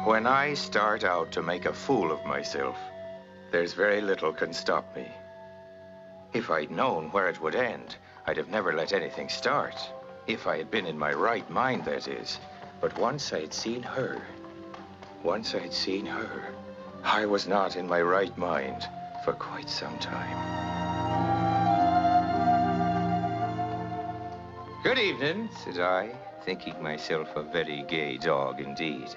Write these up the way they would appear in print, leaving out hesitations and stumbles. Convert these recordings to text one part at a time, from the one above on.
When I start out to make a fool of myself, there's very little can stop me. If I'd known where it would end, I'd have never let anything start. If I had been in my right mind, that is. But once I'd seen her, I was not in my right mind for quite some time. Good evening, said I, thinking myself a very gay dog indeed.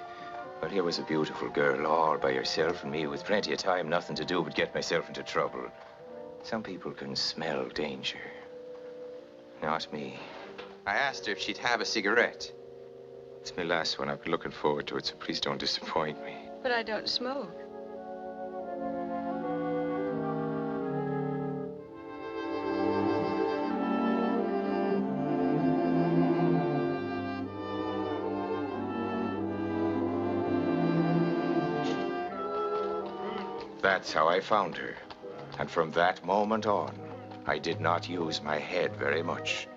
But here was a beautiful girl all by herself and me with plenty of time, nothing to do but get myself into trouble. Some people can smell danger. Not me. I asked her if she'd have a cigarette. It's my last one. I've been looking forward to it, so please don't disappoint me. But I don't smoke. That's how I found her. And from that moment on, I did not use my head very much,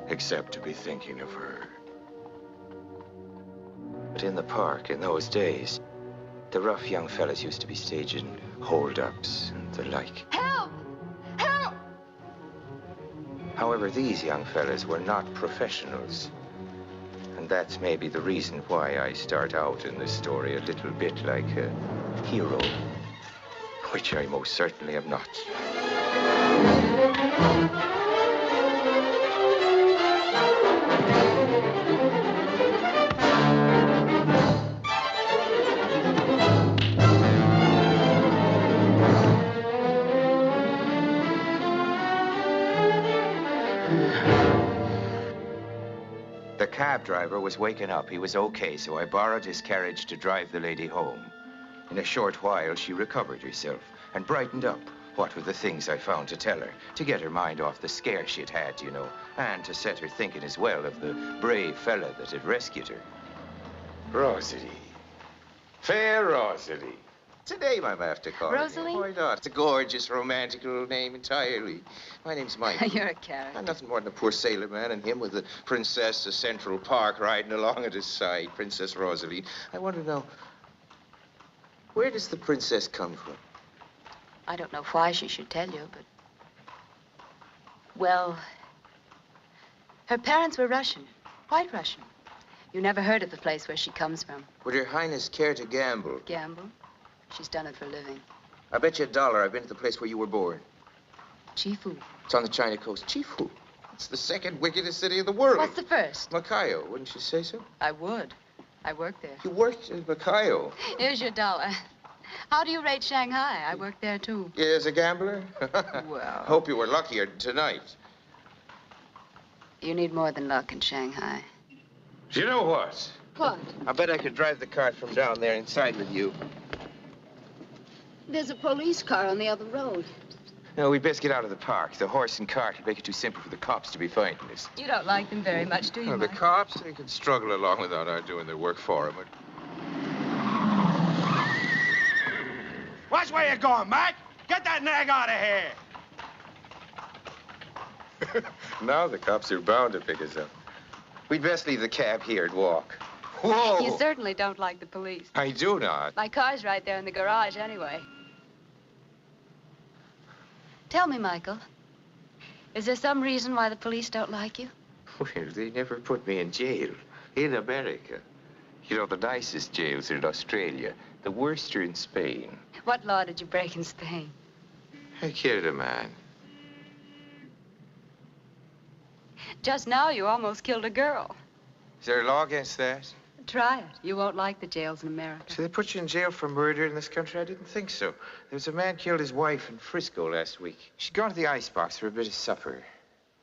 except to be thinking of her. But in the park, in those days, the rough young fellas used to be staging hold-ups and the like. Help! Help! However, these young fellas were not professionals. And that's maybe the reason why I start out in this story a little bit like a hero. Which I most certainly am not. The cab driver was waking up. He was okay, so I borrowed his carriage to drive the lady home. In a short while, she recovered herself and brightened up. What were the things I found to tell her? To get her mind off the scare she'd had, you know, and to set her thinking as well of the brave fella that had rescued her. Rosalie. Fair Rosalie. It's a name I'm after calling. Rosalie? Why not? It's a gorgeous, romantic little name entirely. My name's Mike. You're a character. I'm nothing more than a poor sailor man, and him with the princess of Central Park riding along at his side, Princess Rosalie. I want to know, where does the princess come from? I don't know why she should tell you, but... Well, her parents were Russian, white Russian. You never heard of the place where she comes from. Would Your Highness care to gamble? Gamble? She's done it for a living. I bet you $1 I've been to the place where you were born. Chifu. It's on the China coast. Chifu. It's the second wickedest city in the world. What's the first? Macayo, wouldn't you say so? I would. I worked there. You worked in Macayo? Here's your $1. How do you rate Shanghai? I worked there, too. Yeah, as a gambler? Well... Hope you were luckier tonight. You need more than luck in Shanghai. Do you know what? What? I bet I could drive the cart from down there inside with you. There's a police car on the other road. No, we'd best get out of the park. The horse and cart would make it too simple for the cops to be finding us. You don't like them very much, do you, The Mike? cops, they can struggle along without our doing their work for them. Watch where you're going, Mike. Get that nag out of here. Now the cops are bound to pick us up. We'd best leave the cab here and walk. Whoa! You certainly don't like the police. I do not. My car's right there in the garage, anyway. Tell me, Michael, is there some reason why the police don't like you? Well, they never put me in jail. In America. You know, the nicest jails are in Australia. The worst are in Spain. What law did you break in Spain? I killed a man. Just now, you almost killed a girl. Is there a law against that? Try it. You won't like the jails in America. So they put you in jail for murder in this country? I didn't think so. There was a man killed his wife in Frisco last week. She'd gone to the icebox for a bit of supper.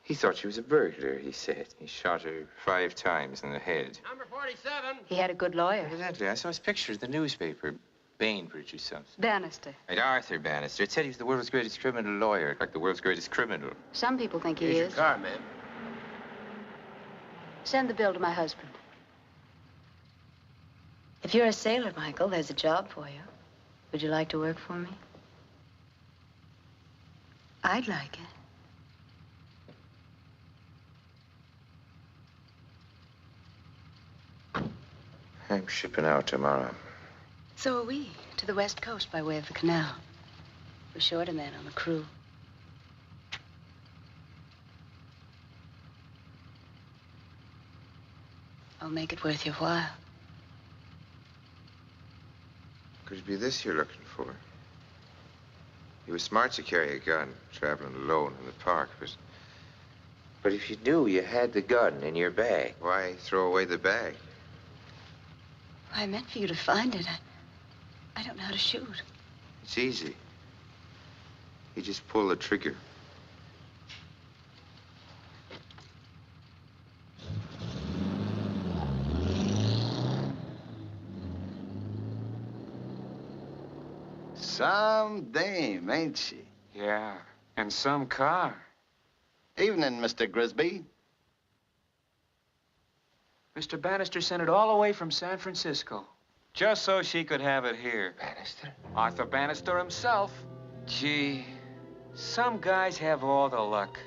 He thought she was a burglar, he said. He shot her 5 times in the head. Number 47. He had a good lawyer. Evidently, I saw his picture in the newspaper. Bainbridge or something. Bannister. Right, Arthur Bannister. It said he was the world's greatest criminal lawyer. Like the world's greatest criminal. Some people think he Here's is. your car, ma'am. Send the bill to my husband. If you're a sailor, Michael, there's a job for you. Would you like to work for me? I'd like it. I'm shipping out tomorrow. So are we, to the west coast by way of the canal. We're short a man on the crew. I'll make it worth your while. Could it be this you're looking for? You were smart to carry a gun, traveling alone in the park, but if you knew you had the gun in your bag, why throw away the bag? I meant for you to find it. I don't know how to shoot. It's easy. You just pull the trigger. Some dame, ain't she? Yeah, and some car. Evening, Mr. Grisby. Mr. Bannister sent it all the way from San Francisco, just so she could have it here. Bannister? Arthur Bannister himself. Gee, some guys have all the luck.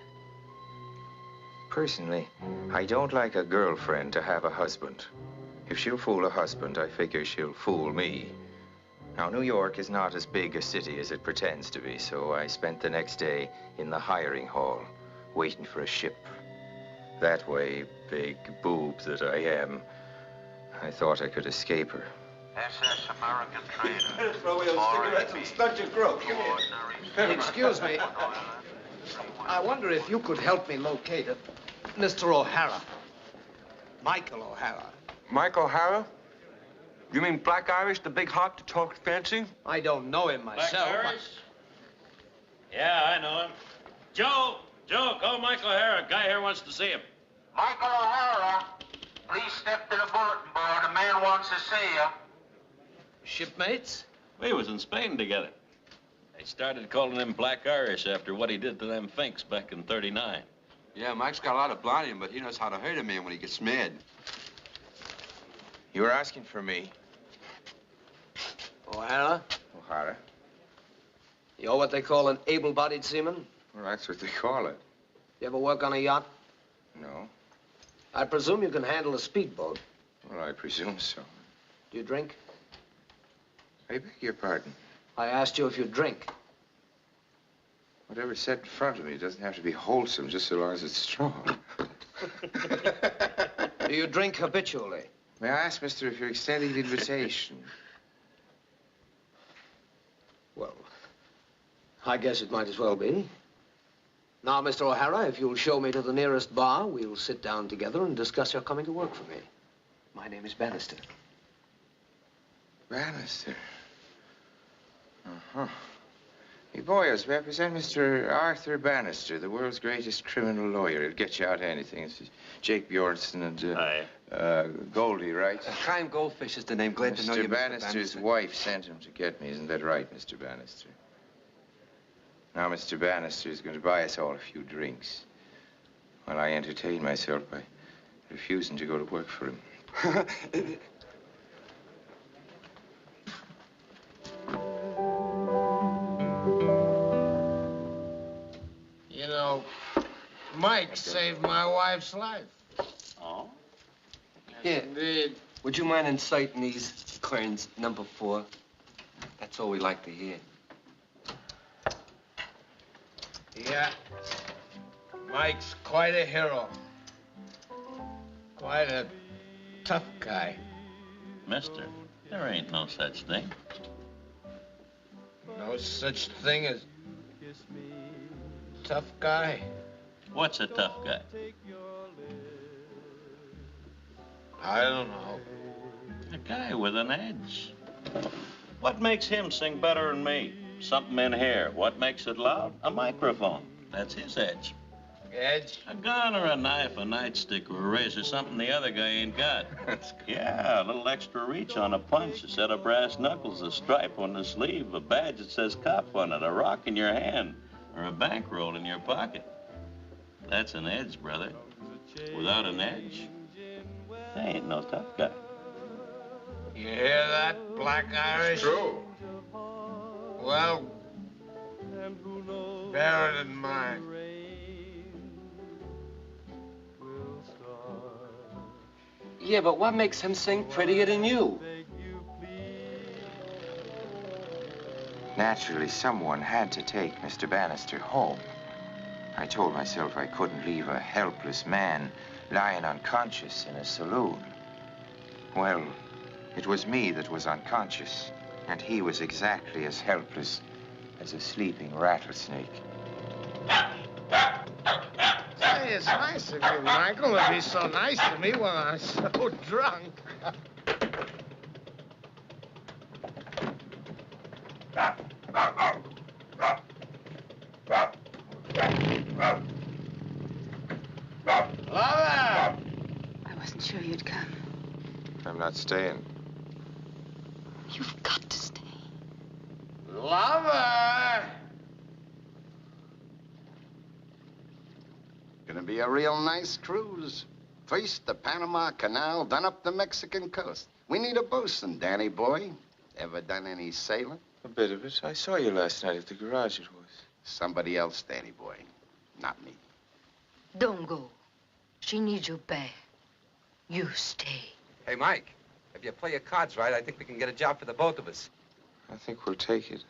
Personally, I don't like a girlfriend to have a husband. If she'll fool a husband, I figure she'll fool me. Now, New York is not as big a city as it pretends to be, so I spent the next day in the hiring hall, waiting for a ship. That way, big boob that I am, I thought I could escape her. SS American trainer. Throw away those cigarettes and stud your throat. Excuse me. I wonder if you could help me locate it. Mr. O'Hara. Michael O'Hara. Mike O'Hara? You mean Black Irish, the big hot that talks fancy? I don't know him myself. Yeah, I know him. Joe, call Michael O'Hara. Guy here wants to see him. Michael O'Hara, please step to the bulletin board. A man wants to see you. Shipmates? We was in Spain together. They started calling him Black Irish after what he did to them Finks back in '39. Yeah, Mike's got a lot of blood in him, but he knows how to hurt a man when he gets mad. You were asking for me, O'Hara? O'Hara? You're what they call an able-bodied seaman? Well, that's what they call it. You ever work on a yacht? No. I presume you can handle a speedboat. Well, I presume so. Do you drink? I beg your pardon. I asked you if you drink. Whatever's set in front of me doesn't have to be wholesome, just so long as it's strong. Do you drink habitually? May I ask, mister, if you're extending the invitation? Well, I guess it might as well be. Now, Mr. O'Hara, if you'll show me to the nearest bar, we'll sit down together and discuss your coming to work for me. My name is Bannister. Bannister? Uh-huh. Hey, boys, represent Mr. Arthur Bannister, the world's greatest criminal lawyer. He'll get you out anything. It's Jake Bjornsson and, Goldie, right? Chaim Goldfish is the name. Glad to know you, Mr. Bannister's wife sent him to get me. Isn't that right, Mr. Bannister? Now, Mr. Bannister is going to buy us all a few drinks while I entertain myself by refusing to go to work for him. You know, Mike saved my wife's life. Oh? Here. Indeed. Would you mind inciting these Clarence number 4? That's all we like to hear. Yeah. Mike's quite a hero. Quite a tough guy. Mister, there ain't no such thing. No such thing as tough guy. What's a tough guy? I don't know. A guy with an edge. What makes him sing better than me? Something in here. What makes it loud? A microphone. That's his edge. Edge? A gun or a knife, a nightstick or a razor, something the other guy ain't got. Yeah, a little extra reach on a punch, a set of brass knuckles, a stripe on the sleeve, a badge that says cop on it, a rock in your hand, or a bankroll in your pocket. That's an edge, brother. Without an edge, there ain't no tough guy. You hear that, Black Irish? It's true. Well, bear it in mind. Yeah, but what makes him sing prettier than you? Naturally, someone had to take Mr. Bannister home. I told myself I couldn't leave a helpless man lying unconscious in a saloon. Well, it was me that was unconscious, and he was exactly as helpless as a sleeping rattlesnake. Say, it's nice of you, Michael, to be so nice to me when I'm so drunk. I wasn't sure you'd come. I'm not staying. You've got to stay. Lover! Gonna be a real nice cruise. First the Panama Canal, then up the Mexican coast. We need a bosun, Danny boy. Ever done any sailing? A bit of it. I saw you last night at the garage, it was. Somebody else, Danny boy. Not me. Don't go. She needs you bad. You stay. Hey, Mike, if you play your cards right, I think we can get a job for the both of us. I think we'll take it.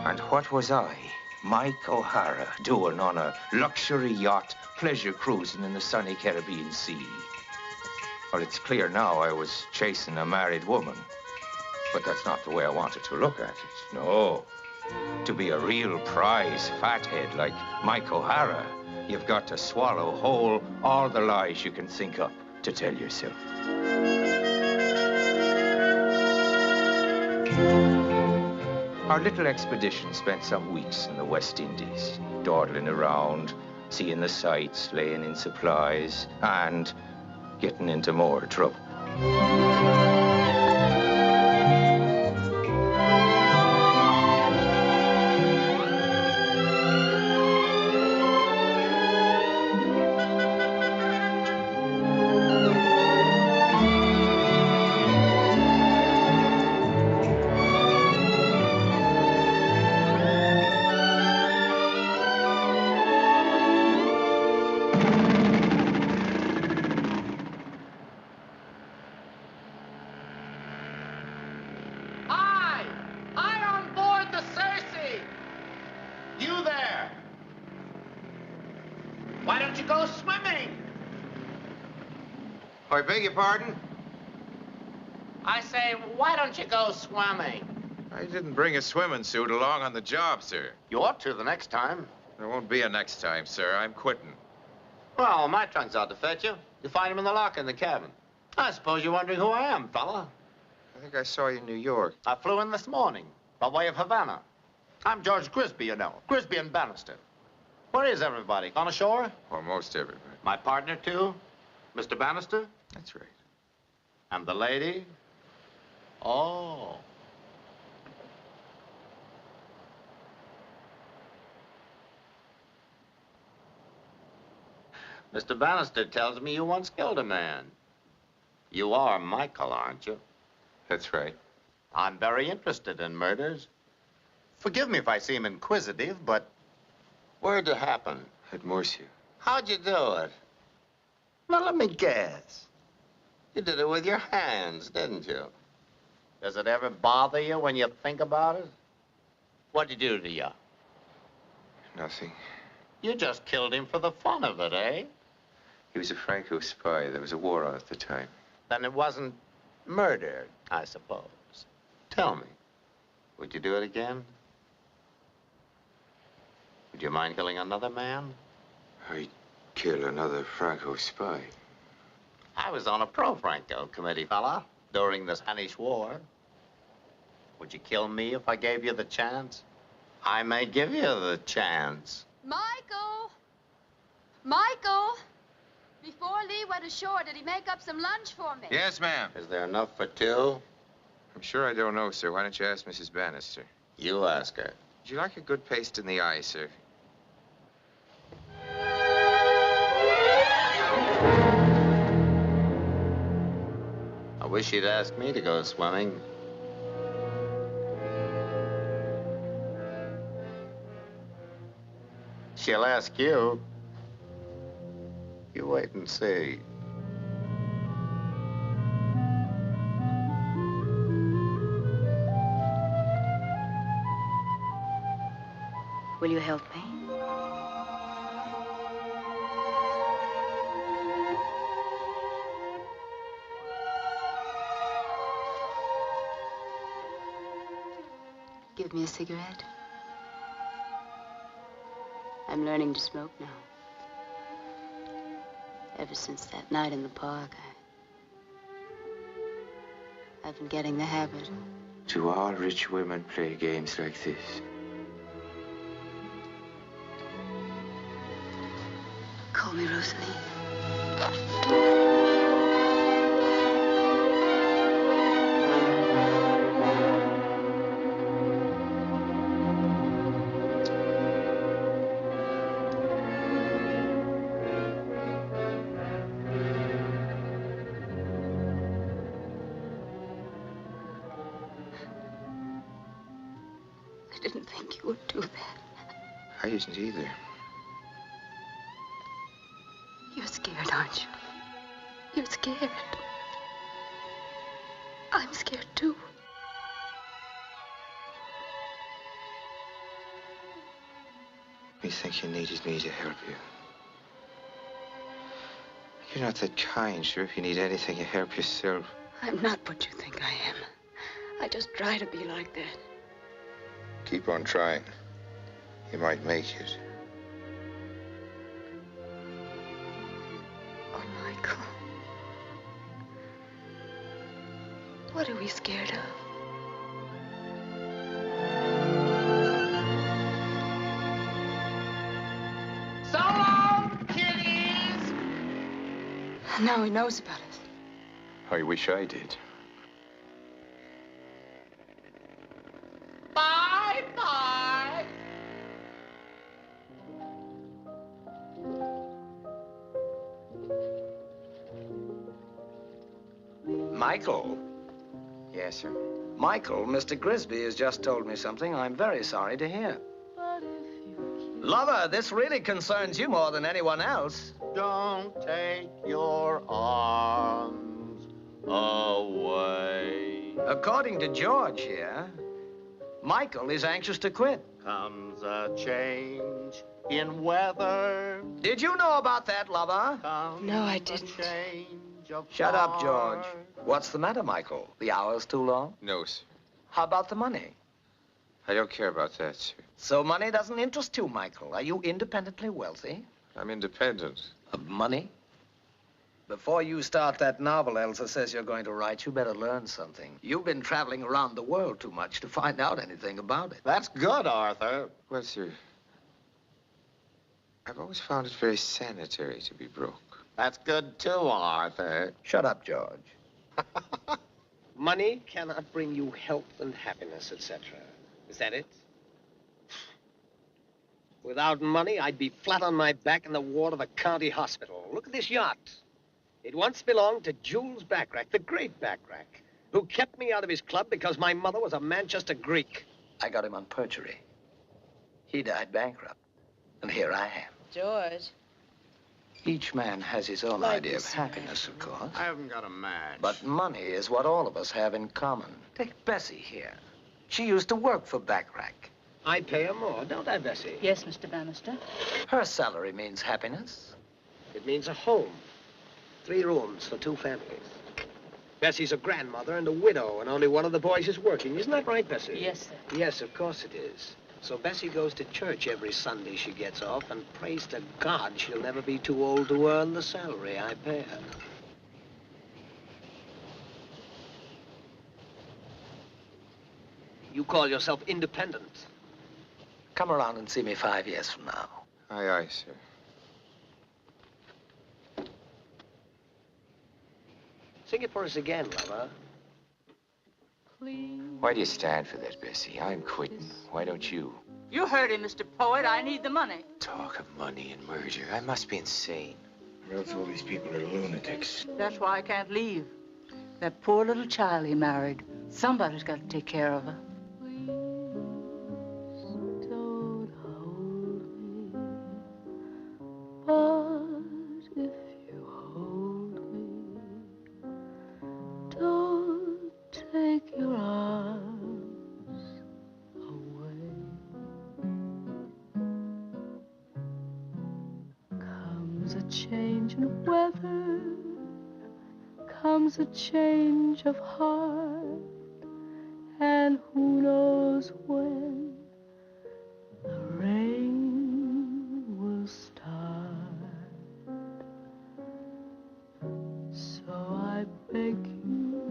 And what was I, Mike O'Hara, doing on a luxury yacht, pleasure cruising in the sunny Caribbean Sea? Well, it's clear now I was chasing a married woman. But that's not the way I wanted to look at it. No. To be a real prize fathead like Mike O'Hara, you've got to swallow whole all the lies you can think up to tell yourself. Our little expedition spent some weeks in the West Indies, dawdling around, seeing the sights, laying in supplies, and getting into more trouble. I beg your pardon? I say, why don't you go swimming? I didn't bring a swimming suit along on the job, sir. You ought to the next time. There won't be a next time, sir. I'm quitting. Well, my trunk's out to fetch you. You find him in the locker in the cabin. I suppose you're wondering who I am, fella. I think I saw you in New York. I flew in this morning, by way of Havana. I'm George Grisby, you know. Grisby and Bannister. Where is everybody? Gone ashore? Well, most everybody. My partner, too? Mr. Bannister? That's right. And the lady? Oh. Mr. Bannister tells me you once killed a man. You are Michael, aren't you? That's right. I'm very interested in murders. Forgive me if I seem inquisitive, but where'd it happen? At Murcia. How'd you do it? Now, let me guess. You did it with your hands, didn't you? Does it ever bother you when you think about it? What'd you do to you? Nothing. You just killed him for the fun of it, eh? He was a Franco spy. There was a war on at the time. Then it wasn't murder, I suppose. Tell me, would you do it again? Would you mind killing another man? I'd kill another Franco spy. I was on a pro-Franco committee, fella, during the Spanish War. Would you kill me if I gave you the chance? I may give you the chance. Michael! Michael! Before Lee went ashore, did he make up some lunch for me? Yes, ma'am. Is there enough for two? I'm sure I don't know, sir. Why don't you ask Mrs. Bannister? You ask her. Would you like a good paste in the eye, sir? I wish you'd ask me to go swimming. She'll ask you. wait and see. Will you help me? Give me a cigarette. I'm learning to smoke now. Ever since that night in the park, I've been getting the habit. Do all rich women play games like this? Call me Rosalie. I didn't think you would do that. I didn't either. You're scared, aren't you? You're scared. I'm scared, too. You think you needed me to help you? You're not that kind, sure. If you need anything, you help yourself. I'm not what you think I am. I just try to be like that. Keep on trying. You might make it. Oh, Michael. What are we scared of? So long, kiddies! Now he knows about us. I wish I did. Bye-bye. Michael. Yes, sir. Michael, Mr. Grisby has just told me something I'm very sorry to hear. Lover, this really concerns you more than anyone else. Don't take your arms away. According to George here, Michael is anxious to quit. Comes a change in weather. Did you know about that, lover? No, I didn't. Shut up, George. What's the matter, Michael? The hour's too long? No, sir. How about the money? I don't care about that, sir. So money doesn't interest you, Michael. Are you independently wealthy? I'm independent. Of money? Before you start that novel Elsa says you're going to write, you better learn something. You've been traveling around the world too much to find out anything about it. That's good, Arthur. Well, sir, I've always found it very sanitary to be broke. That's good too, Arthur. Shut up, George. Money cannot bring you health and happiness, etc. Is that it? Without money, I'd be flat on my back in the ward of a county hospital. Look at this yacht. It once belonged to Jules Backrack, the great Backrack, who kept me out of his club because my mother was a Manchester Greek. I got him on perjury. He died bankrupt. And here I am. George. Each man has his own Like idea of this happiness, of course. I haven't got a match. But money is what all of us have in common. Take Bessie here. She used to work for Backrack. I pay her more, don't I, Bessie? Yes, Mr. Bannister. Her salary means happiness. It means a home. 3 rooms for 2 families. Bessie's a grandmother and a widow, and only one of the boys is working. Isn't that right, Bessie? Yes, sir. Yes, of course it is. So Bessie goes to church every Sunday she gets off, and prays to God she'll never be too old to earn the salary I pay her. You call yourself independent. Come around and see me 5 years from now. Aye, aye, sir. Sing it for us again, lover. Why do you stand for that, Bessie? I'm quitting. Why don't you? You heard him, Mr. Poet. I need the money. Talk of money and murder. I must be insane. Or else all these people are lunatics. That's why I can't leave. That poor little child he married. Somebody's got to take care of her. Don't hold me, but if comes a change of heart, and who knows when the rain will start. So I beg you,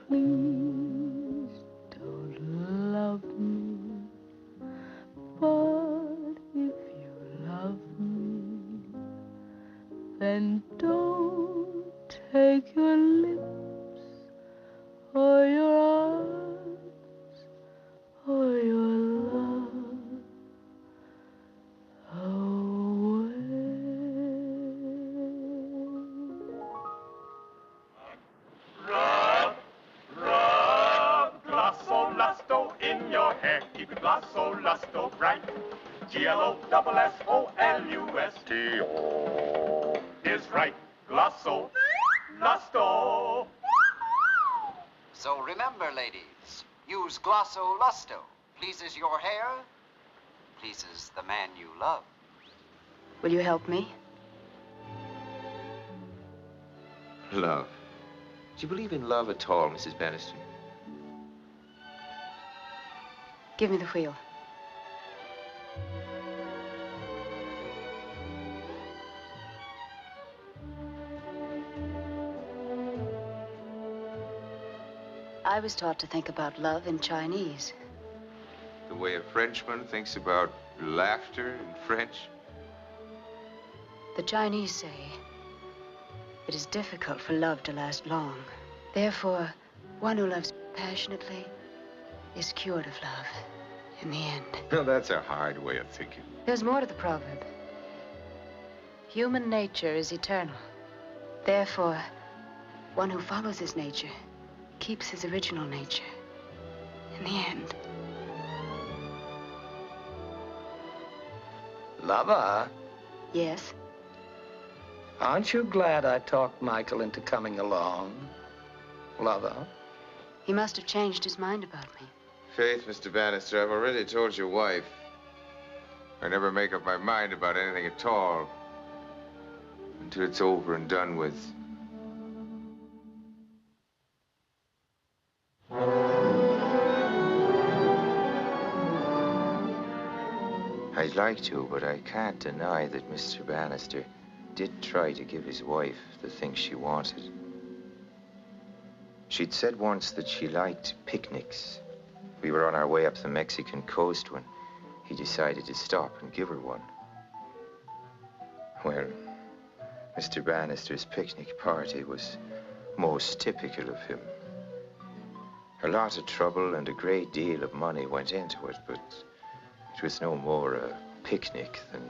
please don't love me, but if you love me, then don't take your lips or your arms or your love away. Rub, rub, Glosso Lusto in your hair. Keep it Glosso Lusto bright. Glossolusto is right. Glosso Lusto. So remember, ladies, use Glosso Lusto. Pleases your hair, pleases the man you love. Will you help me? Love. Do you believe in love at all, Mrs. Bannister? Give me the wheel. I was taught to think about love in Chinese. The way a Frenchman thinks about laughter in French? The Chinese say it is difficult for love to last long. Therefore, one who loves passionately is cured of love in the end. Well, that's a hard way of thinking. There's more to the proverb. Human nature is eternal. Therefore, one who follows his nature keeps his original nature in the end. Lover? Yes? Aren't you glad I talked Michael into coming along? Lover? He must have changed his mind about me. Faith, Mr. Bannister, I've already told your wife. I never make up my mind about anything at all until it's over and done with. I'd like to, but I can't deny that Mr. Bannister did try to give his wife the things she wanted. She'd said once that she liked picnics. We were on our way up the Mexican coast when he decided to stop and give her one. Well, Mr. Bannister's picnic party was most typical of him. A lot of trouble and a great deal of money went into it, but it was no more a picnic than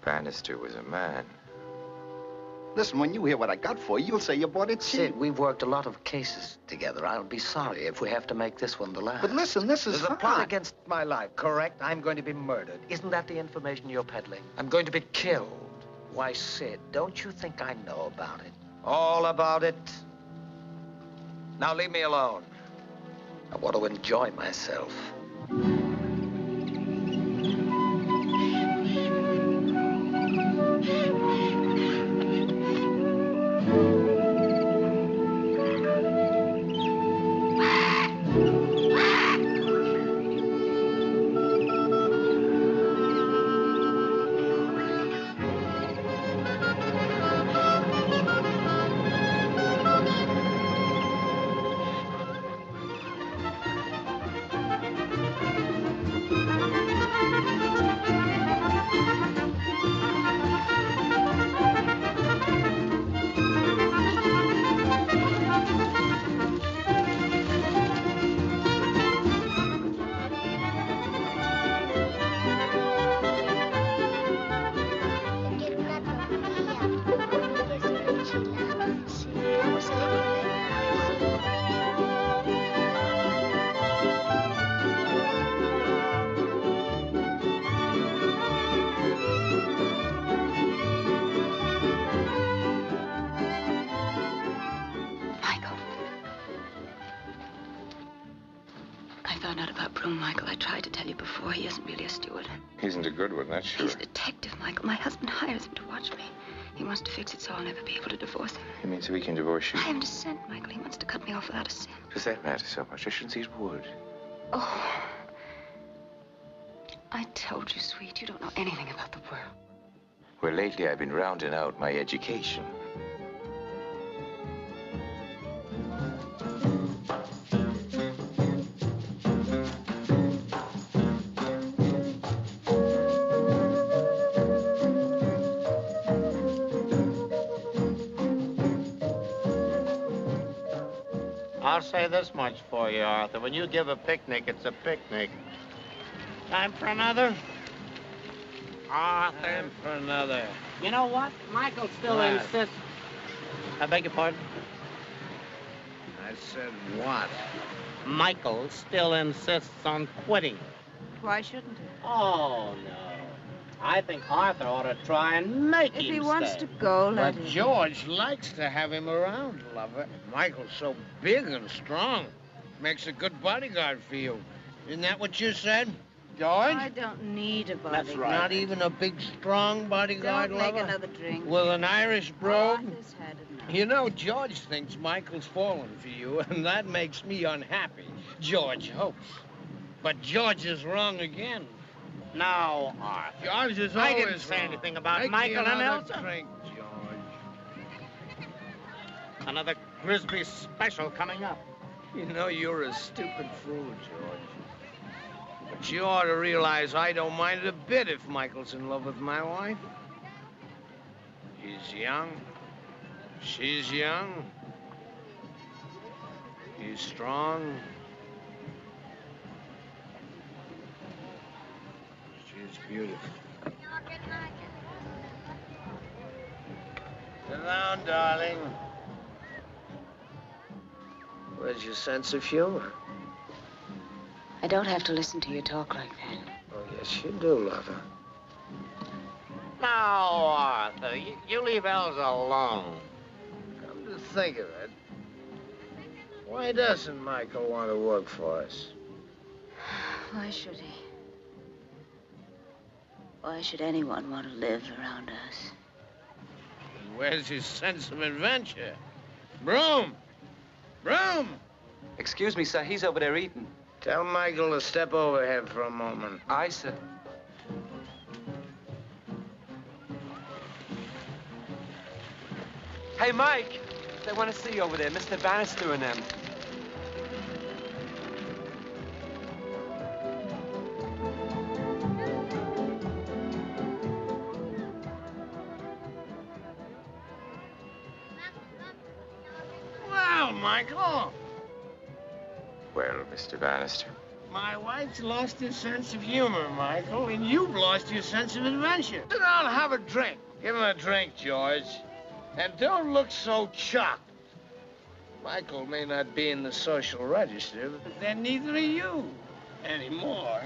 Bannister was a man. Listen, when you hear what I got for you, you'll say you bought it cheap. Sid, we've worked a lot of cases together. I'll be sorry if we have to make this one the last. But listen, this is There's a plot against my life, correct? I'm going to be murdered. Isn't that the information you're peddling? I'm going to be killed. Why, Sid, don't you think I know about it? All about it. Now leave me alone. I want to enjoy myself. Michael, I tried to tell you before. He isn't really a steward. He isn't a good one, that's sure. He's a detective, Michael. My husband hires him to watch me. He wants to fix it so I'll never be able to divorce him. He means we can divorce you. I haven't a cent, Michael. He wants to cut me off without a cent. Does that matter so much? I shouldn't see it would. Oh. I told you, sweet, you don't know anything about the world. Well, lately I've been rounding out my education. I'll say this much for you, Arthur. When you give a picnic, it's a picnic. Time for another? Arthur. Time for another. You know what? Michael still What? insists. I beg your pardon? I said what? Michael still insists on quitting. Why shouldn't he? Oh, no. I think Arthur ought to try and make him If he wants stay. to go, let But him. George likes to have him around, lover. Michael's so big and strong. Makes a good bodyguard for you. Isn't that what you said, George? I don't need a bodyguard. That's right. Not even a big, strong bodyguard, Don't make lover? another drink. With an Irish brogue? Arthur's had enough. You know, George thinks Michael's fallen for you, and that makes me unhappy. George hopes. But George is wrong again. No, Arthur. George is I always didn't say wrong. anything about Make me Michael and another Elsa. drink, George. Another Grisby special coming up. You know, you're a stupid fool, George. But you ought to realize I don't mind it a bit if Michael's in love with my wife. He's young. She's young. He's strong. She's beautiful. Sit down, darling. Where's your sense of humor? I don't have to listen to you talk like that. Oh, yes, you do, lover. No, Arthur. You leave Elsa alone. Come to think of it, why doesn't Michael want to work for us? Why should he? Why should anyone want to live around us? Where's his sense of adventure? Broom! Broom! Excuse me, sir. He's over there eating. Tell Michael to step over here for a moment. Aye, sir. Hey, Mike. They want to see you over there. Mr. Bannister and them. Well, Michael, Well, Mr. Bannister. my wife's lost her sense of humor, Michael, and you've lost your sense of adventure. Sit down and have a drink. Give him a drink, George. And don't look so shocked. Michael may not be in the social register, but then neither are you anymore.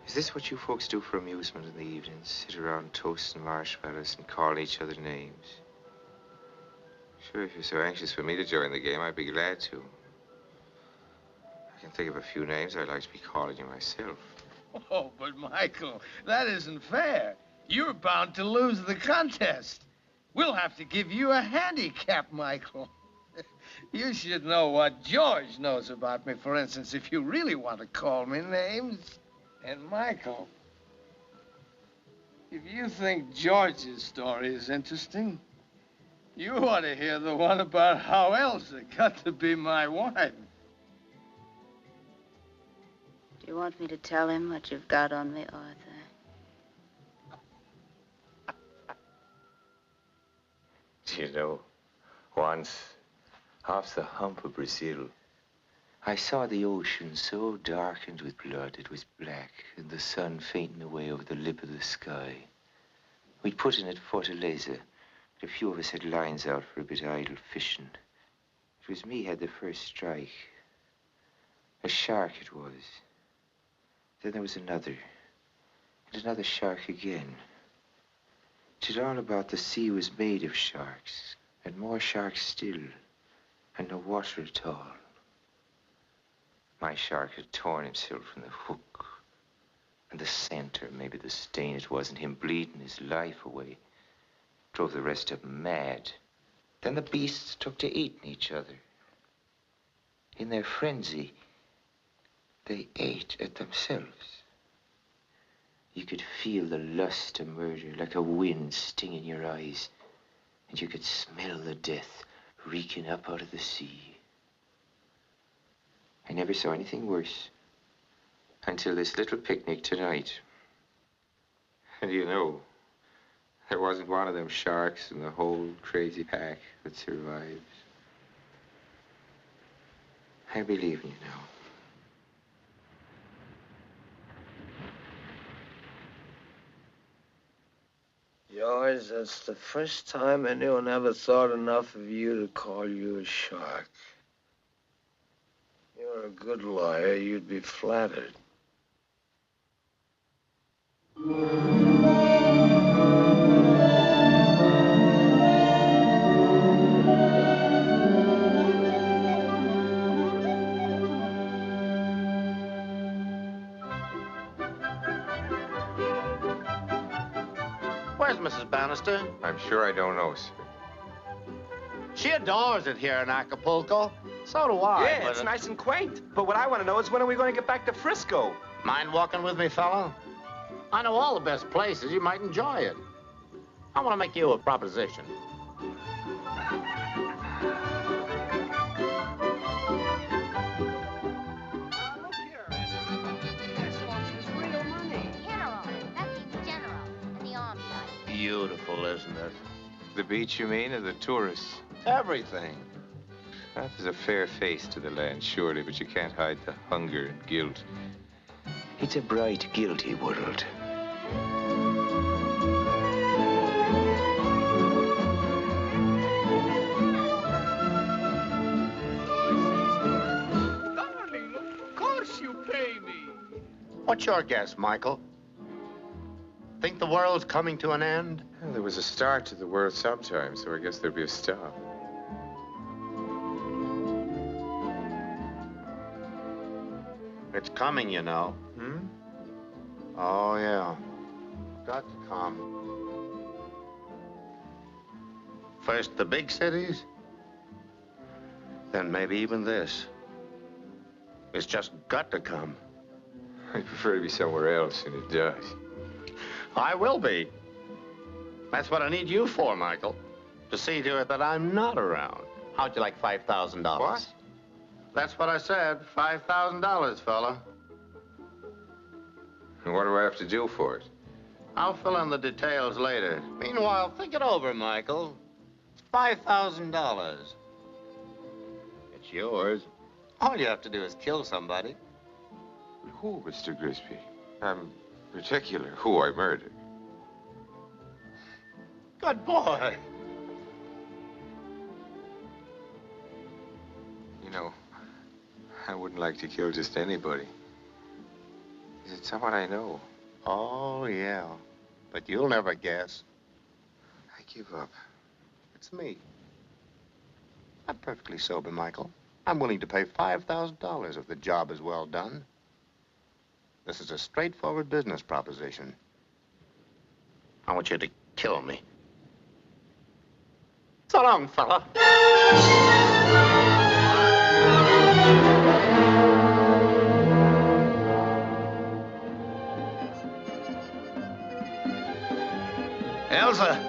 Is this what you folks do for amusement in the evenings? Sit around toasting marshmallows and call each other names? Sure, if you're so anxious for me to join the game, I'd be glad to. I can think of a few names I'd like to be calling you myself. Oh, but Michael, that isn't fair. You're bound to lose the contest. We'll have to give you a handicap, Michael. You should know what George knows about me, for instance, if you really want to call me names. And Michael, if you think George's story is interesting, you ought to hear the one about how Elsa got to be my wife. Do you want me to tell him what you've got on me, Arthur? Do you know, once, off the hump of Brazil, I saw the ocean so darkened with blood it was black, and the sun fainting away over the lip of the sky. We'd put in at Fortaleza, but a few of us had lines out for a bit of idle fishing. It was me had the first strike. A shark it was. Then there was another, and another shark again. It all about the sea was made of sharks, and more sharks still, and no water at all. My shark had torn himself from the hook. And the scent, or maybe the stain, it wasn't him bleeding his life away. Drove the rest of them mad. Then the beasts took to eating each other. In their frenzy, they ate at themselves. You could feel the lust of murder like a wind stinging your eyes. And you could smell the death reeking up out of the sea. I never saw anything worse until this little picnic tonight. And you know, there wasn't one of them sharks in the whole crazy pack that survives. I believe in you now. George, that's the first time anyone ever thought enough of you to call you a shark. You're a good lawyer. You'd be flattered. Where's Mrs. Bannister? I'm sure I don't know, sir. She adores it here in Acapulco. So do I. Yeah, it's nice and quaint. But what I want to know is when are we going to get back to Frisco? Mind walking with me, fella? I know all the best places. You might enjoy it. I want to make you a proposition. Beautiful, isn't it? The beach, you mean, or the tourists? Everything. That is a fair face to the land, surely, but you can't hide the hunger and guilt. It's a bright, guilty world. Darling, of course you pay me. What's your guess, Michael? Think the world's coming to an end? Well, there was a start to the world sometime, so I guess there'll be a stop. It's coming, you know. Oh, yeah. Got to come. First the big cities, then maybe even this. It's just got to come. I prefer to be somewhere else, and it does. I will be. That's what I need you for, Michael. To see to it that I'm not around. How'd you like $5,000? What? That's what I said. $5,000, fella. And what do I have to do for it? I'll fill in the details later. Meanwhile, think it over, Michael. It's $5,000. It's yours. All you have to do is kill somebody. Who, Mr. Grisby? I'm particular who I murder. Good boy. You know, I wouldn't like to kill just anybody. Is it someone I know? Oh, yeah. But you'll never guess. I give up. It's me. I'm perfectly sober, Michael. I'm willing to pay $5,000 if the job is well done. This is a straightforward business proposition. I want you to kill me. So long, fella. Elsa.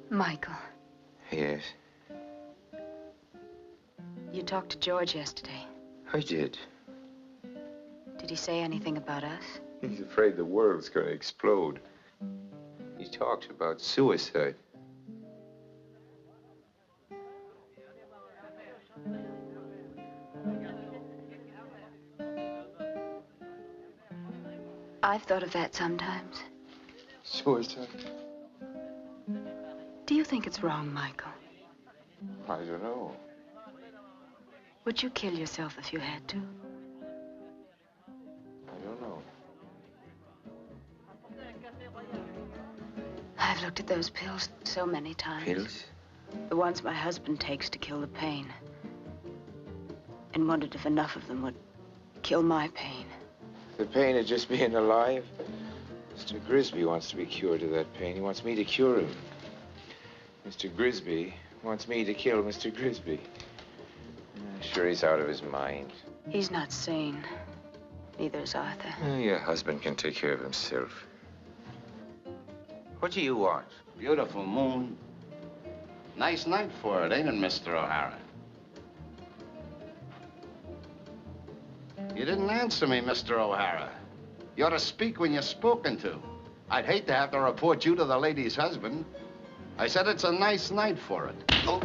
Michael, Yes, you talked to George yesterday. I did. Did he say anything about us? He's afraid the world's going to explode. He talked about suicide. I've thought of that sometimes. Suicide? Do you think it's wrong, Michael? I don't know. Would you kill yourself if you had to? I don't I've looked at those pills so many times. Pills? The ones my husband takes to kill the pain. And wondered if enough of them would kill my pain. The pain of just being alive? Mr. Grisby wants to be cured of that pain. He wants me to cure him. Mr. Grisby wants me to kill Mr. Grisby. I'm sure he's out of his mind. He's not sane. Neither is Arthur. Your husband can take care of himself. What do you want? Beautiful moon. Nice night for it, ain't it, Mr. O'Hara? You didn't answer me, Mr. O'Hara. You ought to speak when you're spoken to. I'd hate to have to report you to the lady's husband. I said it's a nice night for it. Oh.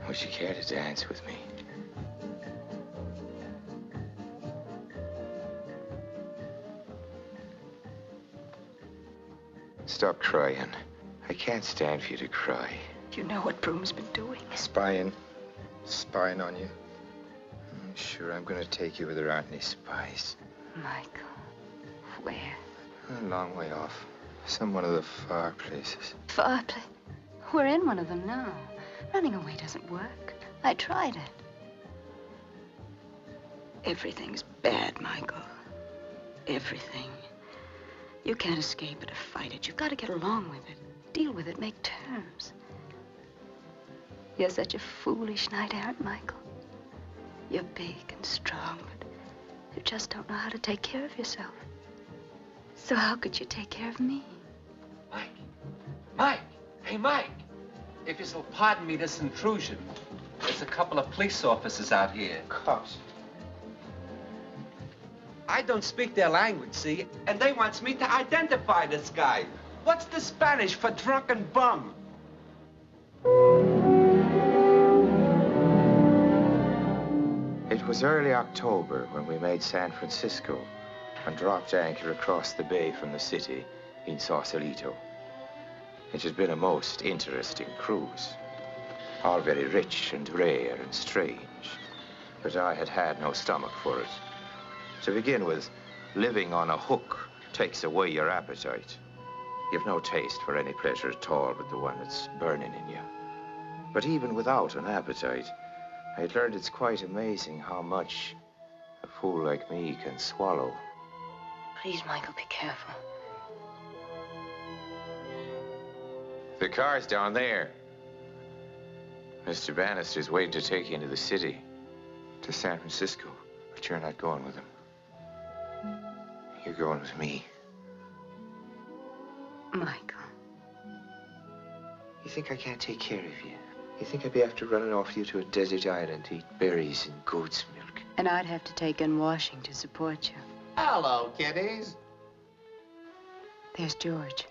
Would you care to dance with me? Stop crying. I can't stand for you to cry. You know what Broom's been doing. Spying on you. Sure, I'm going to take you where there aren't any spies. Michael, where? A long way off. Some one of the far places. Far place? We're in one of them now. Running away doesn't work. I tried it. Everything's bad, Michael. Everything. You can't escape it or fight it. You've got to get along with it. Deal with it. Make terms. You're such a foolish knight-errant, Michael. You're big and strong, but you just don't know how to take care of yourself. So how could you take care of me? Mike. Mike! Hey, Mike! If you'll pardon me this intrusion, there's a couple of police officers out here. Cops? I don't speak their language, see? And they wants me to identify this guy. What's the Spanish for drunken bum? It was early October when we made San Francisco and dropped anchor across the bay from the city in Sausalito. It had been a most interesting cruise. All very rich and rare and strange. But I had had no stomach for it. To begin with, living on a hook takes away your appetite. You've no taste for any pleasure at all but the one that's burning in you. But even without an appetite, I had learned it's quite amazing how much a fool like me can swallow. Please, Michael, be careful. The car's down there. Mr. Bannister's waiting to take you into the city, to San Francisco, but you're not going with him. You're going with me. Michael. You think I can't take care of you? You think I'd be after running off you to a desert island to eat berries and goat's milk? And I'd have to take in washing to support you. Hello, kiddies. There's George.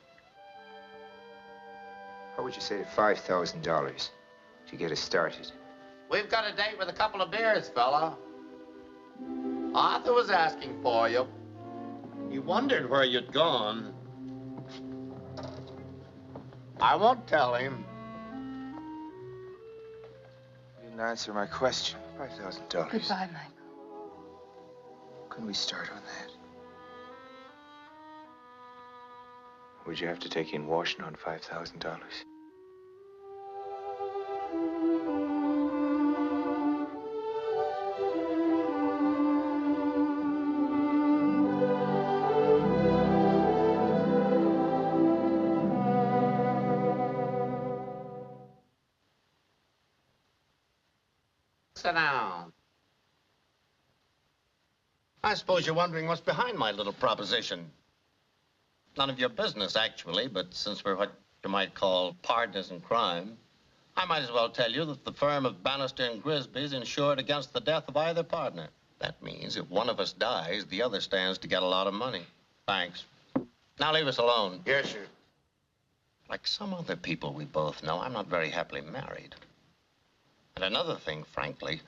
What would you say to $5,000 to get us started? We've got a date with a couple of beers, fella. Arthur was asking for you. He wondered where you'd gone. I won't tell him. You didn't answer my question. $5,000. Goodbye, Michael. Can we start on that? Would you have to take in washing on $5,000? Sit down. I suppose you're wondering what's behind my little proposition. None of your business, actually, but since we're what you might call partners in crime, I might as well tell you that the firm of Bannister and Grisby is insured against the death of either partner. That means if one of us dies, the other stands to get a lot of money. Thanks. Now leave us alone. Yes, sir. Like some other people we both know, I'm not very happily married. And another thing, frankly,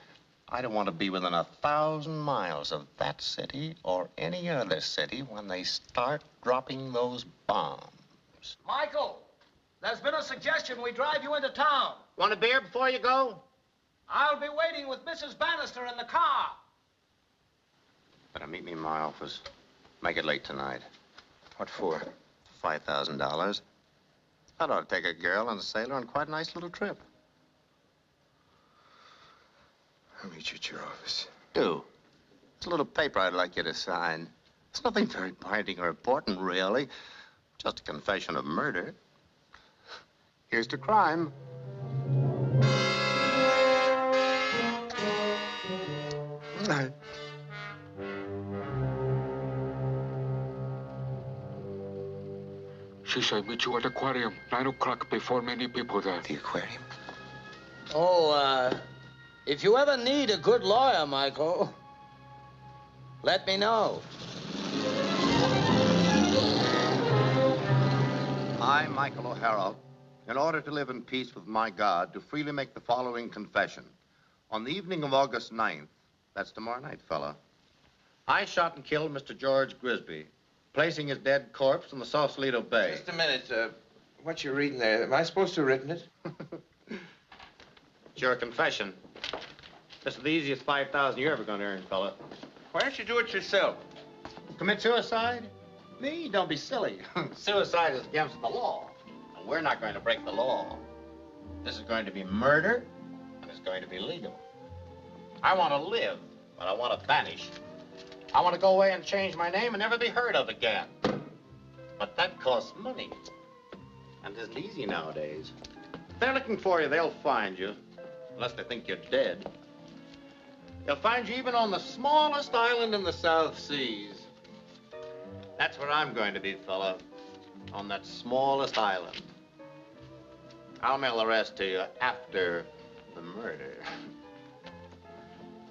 I don't want to be within 1,000 miles of that city or any other city when they start dropping those bombs. Michael, there's been a suggestion we drive you into town. Want a beer before you go? I'll be waiting with Mrs. Bannister in the car. Better meet me in my office. Make it late tonight. What for? $5,000. That ought to take a girl and a sailor on quite a nice little trip. I'll meet you at your office. Do. It's a little paper I'd like you to sign. It's nothing very binding or important, really. Just a confession of murder. Here's to crime. She said meet you at the aquarium, 9 o'clock, before many people there. The aquarium? Oh, if you ever need a good lawyer, Michael, let me know. I, Michael O'Hara, in order to live in peace with my God, do freely make the following confession. On the evening of August 9th, that's tomorrow night, fella, I shot and killed Mr. George Grisby, placing his dead corpse in the Sausalito Bay. Just a minute. What you're reading there, am I supposed to have written it? It's your confession. This is the easiest 5,000 you're ever going to earn, fella. Why don't you do it yourself? Commit suicide? Me? Don't be silly. Suicide is against the law. And we're not going to break the law. This is going to be murder, and it's going to be legal. I want to live, but I want to vanish. I want to go away and change my name and never be heard of again. But that costs money. And it isn't easy nowadays. If they're looking for you, they'll find you. Unless they think you're dead. They'll find you even on the smallest island in the South Seas. That's where I'm going to be, fella. On that smallest island. I'll mail the rest to you after the murder.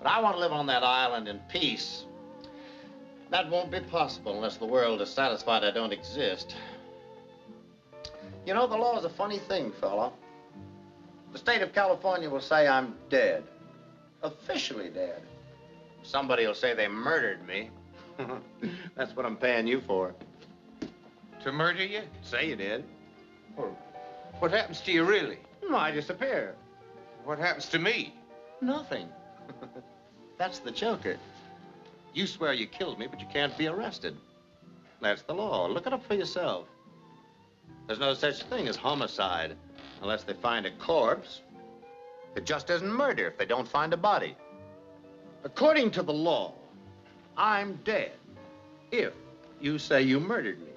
But I want to live on that island in peace. That won't be possible unless the world is satisfied I don't exist. You know, the law is a funny thing, fella. The state of California will say I'm dead. Officially dead. Somebody will say they murdered me. That's what I'm paying you for. To murder you? Say you did. Well, what happens to you, really? No, I disappear. What happens to me? Nothing. That's the joker. You swear you killed me, but you can't be arrested. That's the law. Look it up for yourself. There's no such thing as homicide unless they find a corpse. It just isn't murder if they don't find a body. According to the law, I'm dead if you say you murdered me.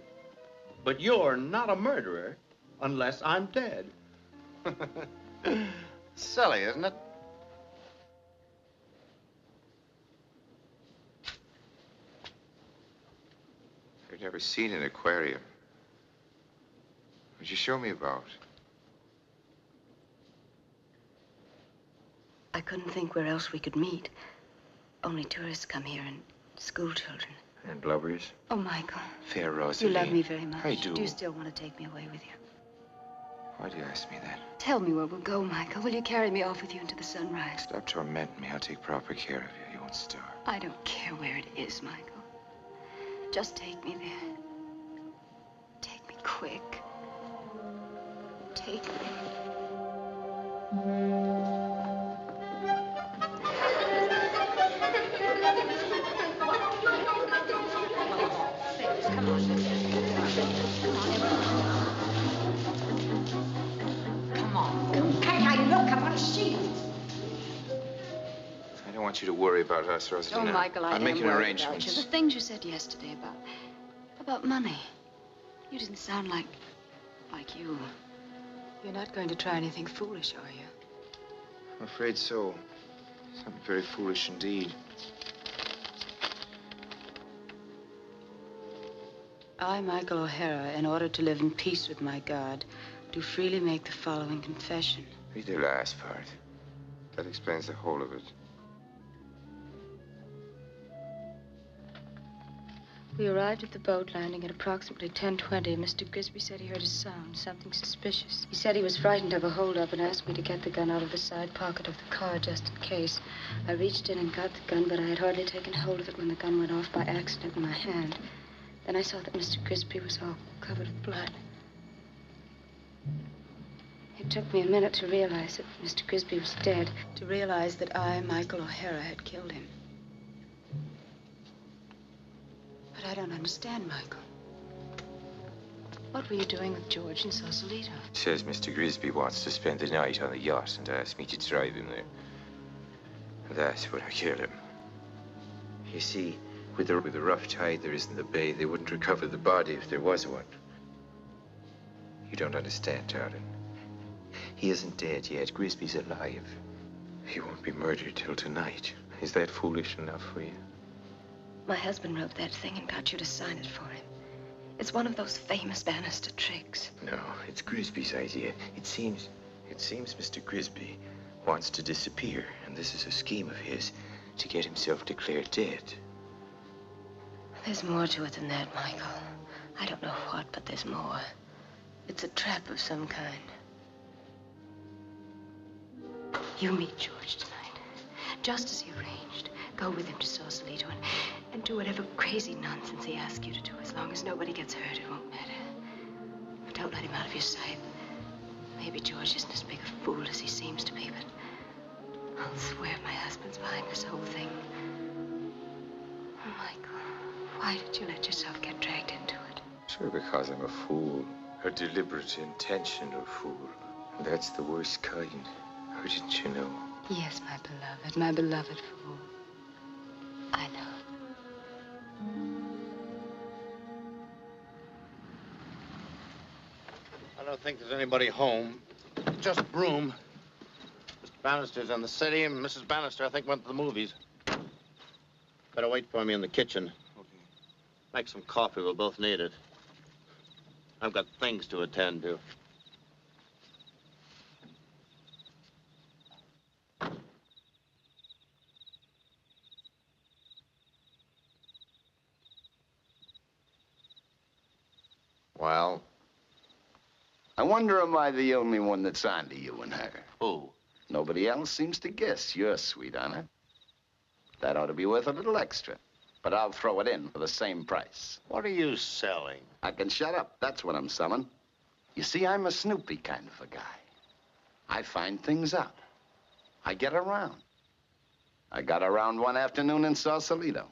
But you're not a murderer unless I'm dead. Silly, isn't it? I've never seen an aquarium. Would you show me about? I couldn't think where else we could meet. Only tourists come here and school children. And lovers? Oh, Michael. Fair You Rosalie. love me very much. I do. Do you still want to take me away with you? Why do you ask me that? Tell me where we'll go, Michael. Will you carry me off with you into the sunrise? Stop tormenting me. I'll take proper care of you. You won't starve. I don't care where it is, Michael. Just take me there. Take me quick. Take me. Come on, Come on. Hey, look, I want to see you. I don't want you to worry about us, Rosalie. Oh, Michael, I'm making worried about arrangements. you. The things you said yesterday about money. You didn't sound like you. You're not going to try anything foolish, are you? I'm afraid so. Something very foolish indeed. I, Michael O'Hara, in order to live in peace with my God, do freely make the following confession. Read the last part. That explains the whole of it. We arrived at the boat landing at approximately 10:20. Mr. Grisby said he heard a sound, something suspicious. He said he was frightened of a holdup and asked me to get the gun out of the side pocket of the car just in case. I reached in and got the gun, but I had hardly taken hold of it when the gun went off by accident in my hand. Then I saw that Mr. Grisby was all covered with blood. It took me a minute to realize that Mr. Grisby was dead, to realize that I, Michael O'Hara, had killed him. But I don't understand, Michael. What were you doing with George in Sausalito? Says Mr. Grisby wants to spend the night on the yacht and asked me to drive him there. That's when I killed him. You see, with the rough tide there is in the bay, they wouldn't recover the body if there was one. You don't understand, darling. He isn't dead yet. Grisby's alive. He won't be murdered till tonight. Is that foolish enough for you? My husband wrote that thing and got you to sign it for him. It's one of those famous Bannister tricks. No, it's Grisby's idea. It seems Mr. Grisby wants to disappear, and this is a scheme of his to get himself declared dead. There's more to it than that, Michael. I don't know what, but there's more. It's a trap of some kind. You meet George tonight, just as he arranged. Go with him to Sausalito and do whatever crazy nonsense he asks you to do. As long as nobody gets hurt, it won't matter. But don't let him out of your sight. Maybe George isn't as big a fool as he seems to be, but I'll swear my husband's behind this whole thing. Oh, Michael, why did you let yourself get dragged into it? Sure, because I'm a fool. A deliberate, intentional fool. And that's the worst kind. How didn't you know? Yes, my beloved fool. I know. I don't think there's anybody home. Just Broom. Mr. Bannister's in the city, and Mrs. Bannister, I think, went to the movies. Better wait for me in the kitchen. Okay. Make some coffee. We'll both need it. I've got things to attend to. Well, I wonder am I the only one that's on to you and her? Who? Nobody else seems to guess you're sweet on her. That ought to be worth a little extra. But I'll throw it in for the same price. What are you selling? I can shut up. That's what I'm selling. You see, I'm a snoopy kind of a guy. I find things out. I get around. I got around one afternoon in Sausalito.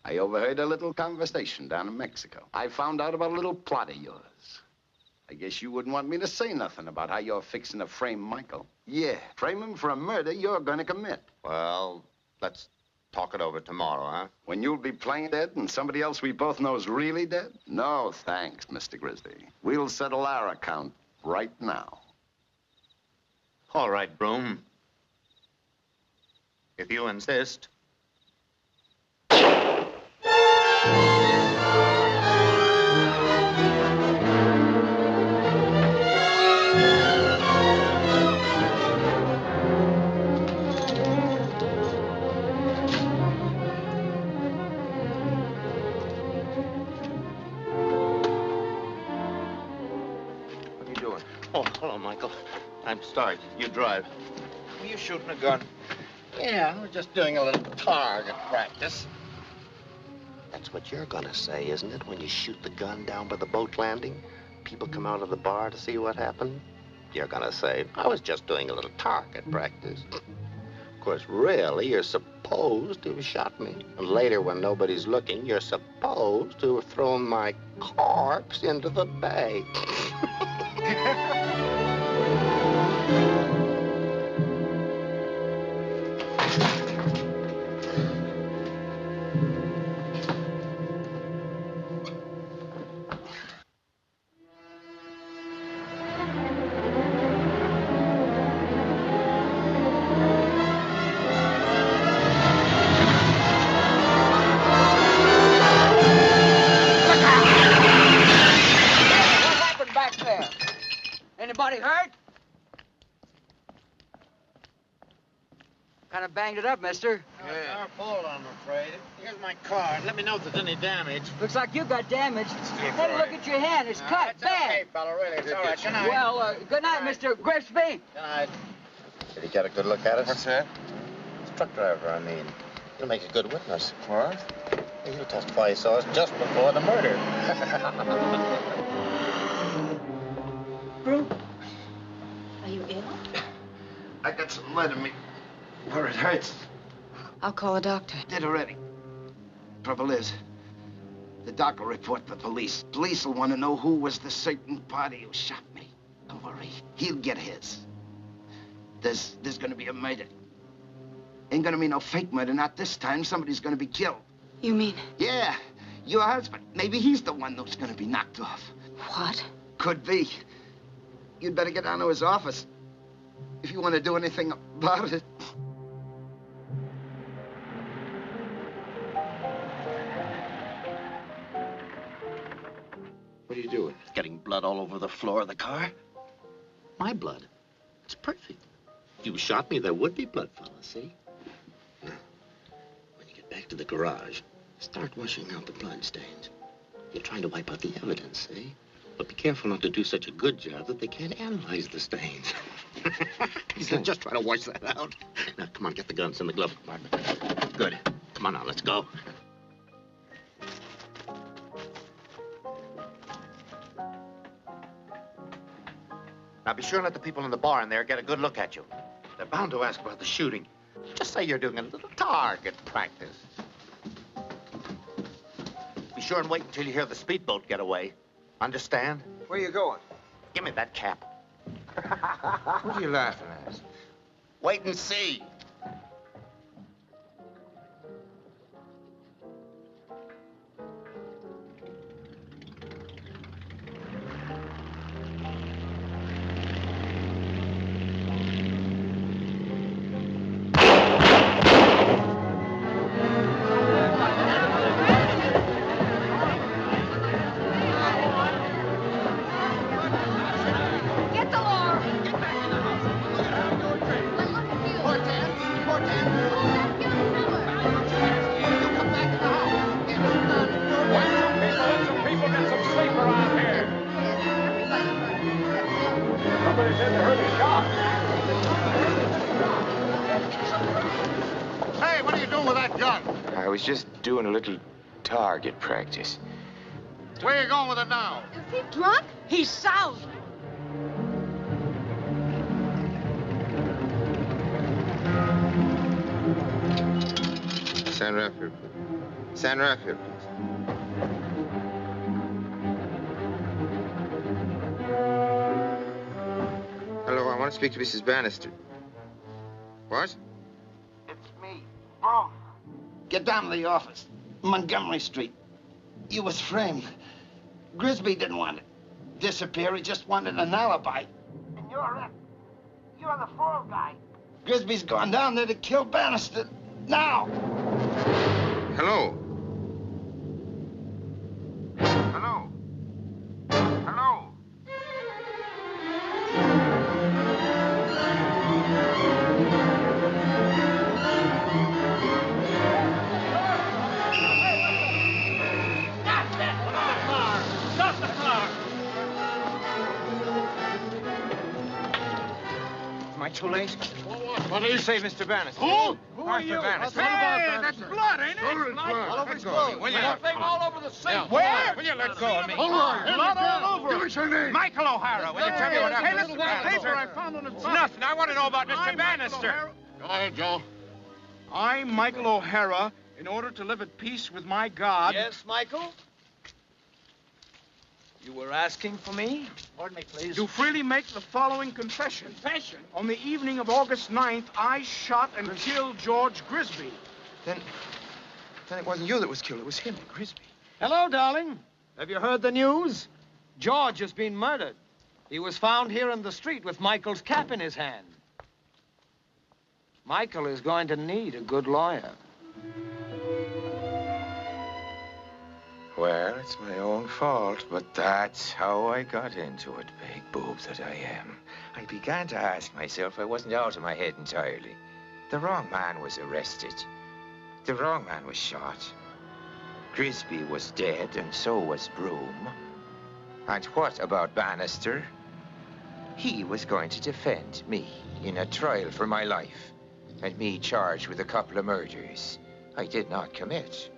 I overheard a little conversation down in Mexico. I found out about a little plot of yours. I guess you wouldn't want me to say nothing about how you're fixing to frame Michael. Yeah, frame him for a murder you're going to commit. Well, let's talk it over tomorrow, huh? When you'll be playing dead and somebody else we both know is really dead? No, thanks, Mr. Grisby. We'll settle our account right now. All right, Broom. If you insist. Oh, hello, Michael. I'm sorry. You drive. Were you shooting a gun? Yeah, we're just doing a little target practice. That's what you're gonna say, isn't it, when you shoot the gun down by the boat landing? People come out of the bar to see what happened? You're gonna say, I was just doing a little target practice. Of course, really, you're supposed to have shot me. And later, when nobody's looking, you're supposed to have thrown my corpse into the bay. Kind of banged it up, mister. Yeah. Our fault, I'm afraid. Here's my card. Let me know if there's any damage. Looks like you got damaged. Hey, look at your hand. It's cut It's bad. okay, fella, really. It's all right. Good night. Well, good night, Mr. Grisby. Good night. Did he get a good look at us? What's that? Truck driver, I mean. He'll make a good witness. What? He'll testify he saw us just before the murder. Bruce, are you ill? I got some lead in me where it hurts. I'll call a doctor. Did already. Trouble is, the doc will report the police. Police will want to know who was the certain party who shot me. Don't worry, he'll get his. There's going to be a murder. Ain't going to be no fake murder, not this time. Somebody's going to be killed. You mean? Yeah, your husband. Maybe he's the one that's going to be knocked off. What? Could be. You'd better get down to his office if you want to do anything about it. What are you doing? Getting blood all over the floor of the car. My blood. It's perfect. If you shot me, there would be blood, fella, see? Now, when you get back to the garage, start washing out the blood stains. You're trying to wipe out the evidence, see? But be careful not to do such a good job that they can't analyze the stains. Just try to wash that out. Now, come on, get the guns in the glove compartment. Good. Come on now, let's go. Now, be sure and let the people in the bar in there get a good look at you. They're bound to ask about the shooting. Just say you're doing a little target practice. Be sure and wait until you hear the speedboat get away. Understand? Where you going? Give me that cap. What are you laughing at? Wait and see. Get the law! People get some sleep around here. Somebody said they heard a shot. Hey, what are you doing with that gun? I was just doing a little target practice. Where are you going with it now? Is he drunk? He's soused. San Rafael, please. San Rafael, please. Hello, I want to speak to Mrs. Bannister. What? It's me, Bro. Get down to the office, Montgomery Street. You was framed. Grisby didn't want to disappear. He just wanted an alibi. And you're it. You're the fall guy. Grisby's gone down there to kill Bannister. Now! Hello? Hello? Hello? Stop the car! Am I too late? What do you Save Mr. Bannister. Who? Who are you? Bannister. Hey, that's blood, ain't it? All over his clothes. Will you? Thing all over the sink. Where? Will you let go of me? Hold on. Blood all over. Give us your name. Michael O'Hara. Will you tell me what happened? Hey, listen to that paper I found on his It's body. nothing. I want to know about Mr. Bannister. Go ahead, Joe. I'm Michael O'Hara. In order to live at peace with my God... Yes, Michael? You were asking for me? Pardon me, please. Do freely make the following confession. Confession? On the evening of August 9th, I shot and killed George Grisby. Then it wasn't you that was killed. It was him, Grisby. Hello, darling. Have you heard the news? George has been murdered. He was found here in the street with Michael's cap in his hand. Michael is going to need a good lawyer. Well, it's my own fault, but that's how I got into it, big boob that I am. I began to ask myself if I wasn't out of my head entirely. The wrong man was arrested. The wrong man was shot. Grisby was dead, and so was Broom. And what about Bannister? He was going to defend me in a trial for my life, and me charged with a couple of murders I did not commit.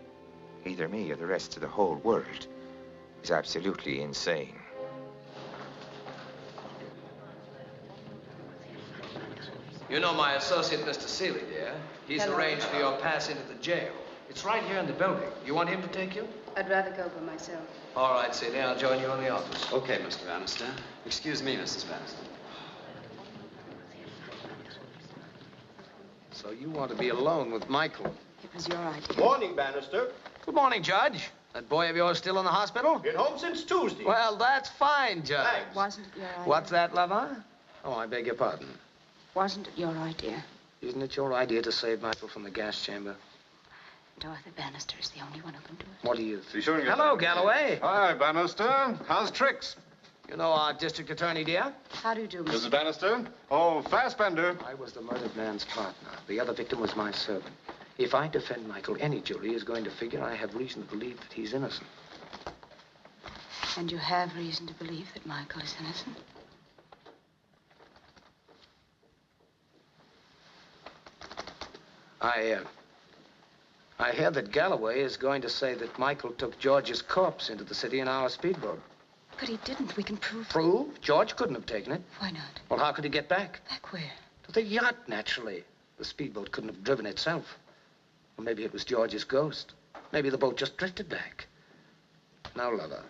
Either me or the rest of the whole world was absolutely insane. You know my associate, Mr. Seeley, dear. He's Hello. arranged for your pass into the jail. It's right here in the building. You want him to take you? I'd rather go by myself. All right, Seeley. I'll join you in the office. Okay, Mr. Bannister. Excuse me, Mrs. Bannister. So you want to be alone with Michael? It was your idea. Morning, Bannister. Good morning, Judge. That boy of yours still in the hospital? Been home since Tuesday. Well, that's fine, Judge. Thanks. Wasn't it your idea? What's that, lover? Oh, I beg your pardon. Wasn't it your idea? Isn't it your idea to save Michael from the gas chamber? And Arthur Bannister is the only one who can do it. What do you Be sure and get Hello, that. Galloway. Hi, Bannister. How's tricks? You know our district attorney, dear? How do you do, Mrs. Bannister? Oh, Fassbender. I was the murdered man's partner. The other victim was my servant. If I defend Michael, any jury is going to figure I have reason to believe that he's innocent. And you have reason to believe that Michael is innocent? I hear that Galloway is going to say that Michael took George's corpse into the city in our speedboat. But he didn't. We can prove. Prove? George couldn't have taken it. Why not? Well, how could he get back? Back where? To the yacht, naturally. The speedboat couldn't have driven itself. Or maybe it was George's ghost. Maybe the boat just drifted back. Now, lover,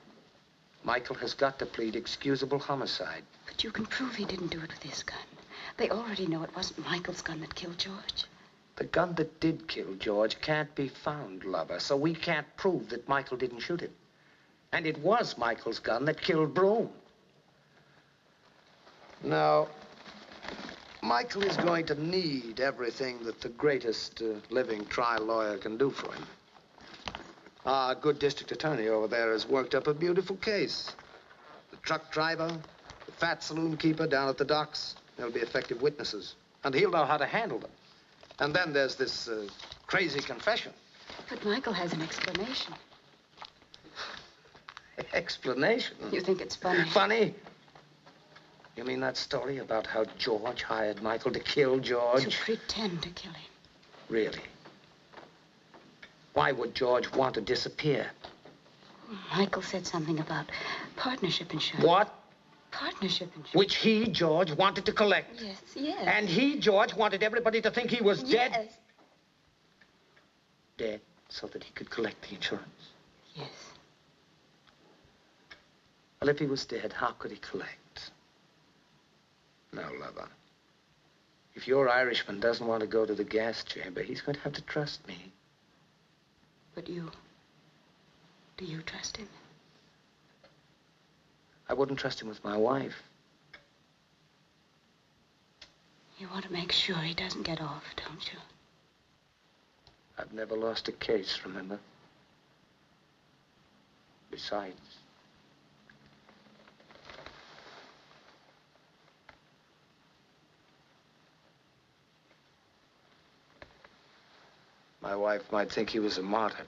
Michael has got to plead excusable homicide. But you can prove he didn't do it with his gun. They already know it wasn't Michael's gun that killed George. The gun that did kill George can't be found, lover, so we can't prove that Michael didn't shoot it. And it was Michael's gun that killed Broom. Now, Michael is going to need everything that the greatest living trial lawyer can do for him. Our good district attorney over there has worked up a beautiful case. The truck driver, the fat saloon keeper down at the docks, they'll be effective witnesses. And he'll know how to handle them. And then there's this crazy confession. But Michael has an explanation. Explanation? You think it's funny? Funny? You mean that story about how George hired Michael to kill George? To pretend to kill him. Really? Why would George want to disappear? Michael said something about partnership insurance. What? Partnership insurance. Which he, George, wanted to collect. Yes, yes. And he, George, wanted everybody to think he was dead. Yes. Dead so that he could collect the insurance. Yes. Well, if he was dead, how could he collect? Now, lover, if your Irishman doesn't want to go to the gas chamber, he's going to have to trust me. But you... do you trust him? I wouldn't trust him with my wife. You want to make sure he doesn't get off, don't you? I've never lost a case, remember? Besides... my wife might think he was a martyr.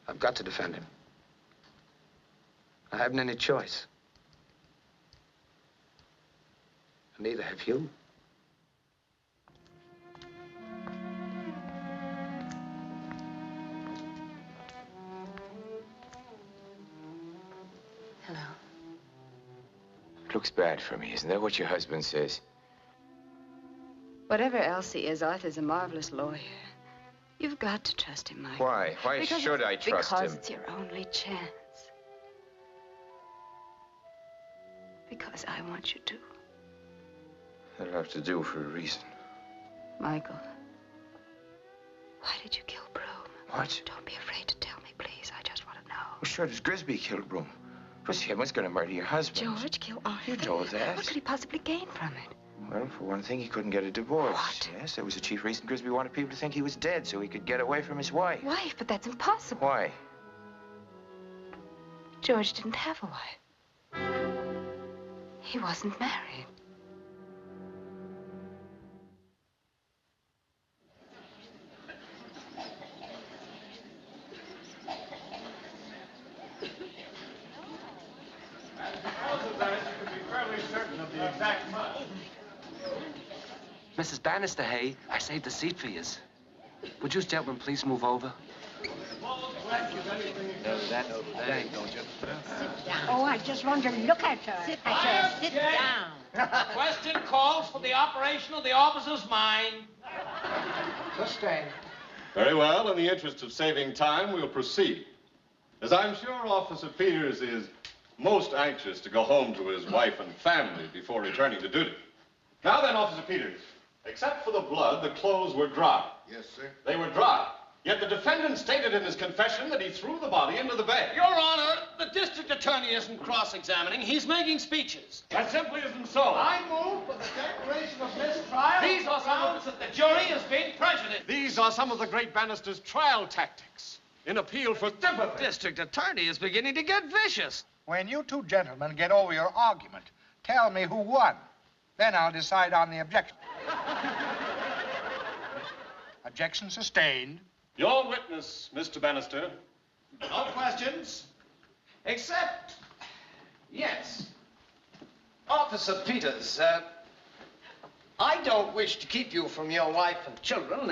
I've got to defend him. I haven't any choice. And neither have you. Hello. It looks bad for me, isn't that what your husband says? Whatever else he is, Arthur's a marvelous lawyer. You've got to trust him, Michael. Why? Why should I trust him? Because it's your only chance. Because I want you to. That'll have to do for a reason. Michael, why did you kill Broom? What? Don't be afraid to tell me, please. I just want to know. Well, sure, does Grisby kill Broom? It was him who's going to murder your husband. George, kill Arthur? You know that. What could he possibly gain from it? Well, for one thing, he couldn't get a divorce. What? Yes, that was the chief reason Grisby wanted people to think he was dead so he could get away from his wife. Wife? But that's impossible. Why? George didn't have a wife. He wasn't married. Mrs. Bannister, hey, I saved a seat for yous. Would you gentlemen please move over? Don't you? Oh, I just want to look at her. Sit down. Question calls for the operation of the officer's mind. Sustained. Very well. In the interest of saving time, we'll proceed. As I'm sure Officer Peters is most anxious to go home to his wife and family before returning to duty. Now then, Officer Peters, except for the blood, the clothes were dry. Yes, sir. They were dry. Yet the defendant stated in his confession that he threw the body into the bay. Your Honor, the district attorney isn't cross-examining. He's making speeches. That simply isn't so. I move for the declaration of mistrial. These are grounds that the jury is being prejudiced. These are some of the great Bannister's trial tactics in appeal for sympathy. District attorney is beginning to get vicious. When you two gentlemen get over your argument, tell me who won. Then I'll decide on the objection. Objection sustained. Your witness, Mr. Bannister. No questions. Except, yes. Officer Peters, I don't wish to keep you from your wife and children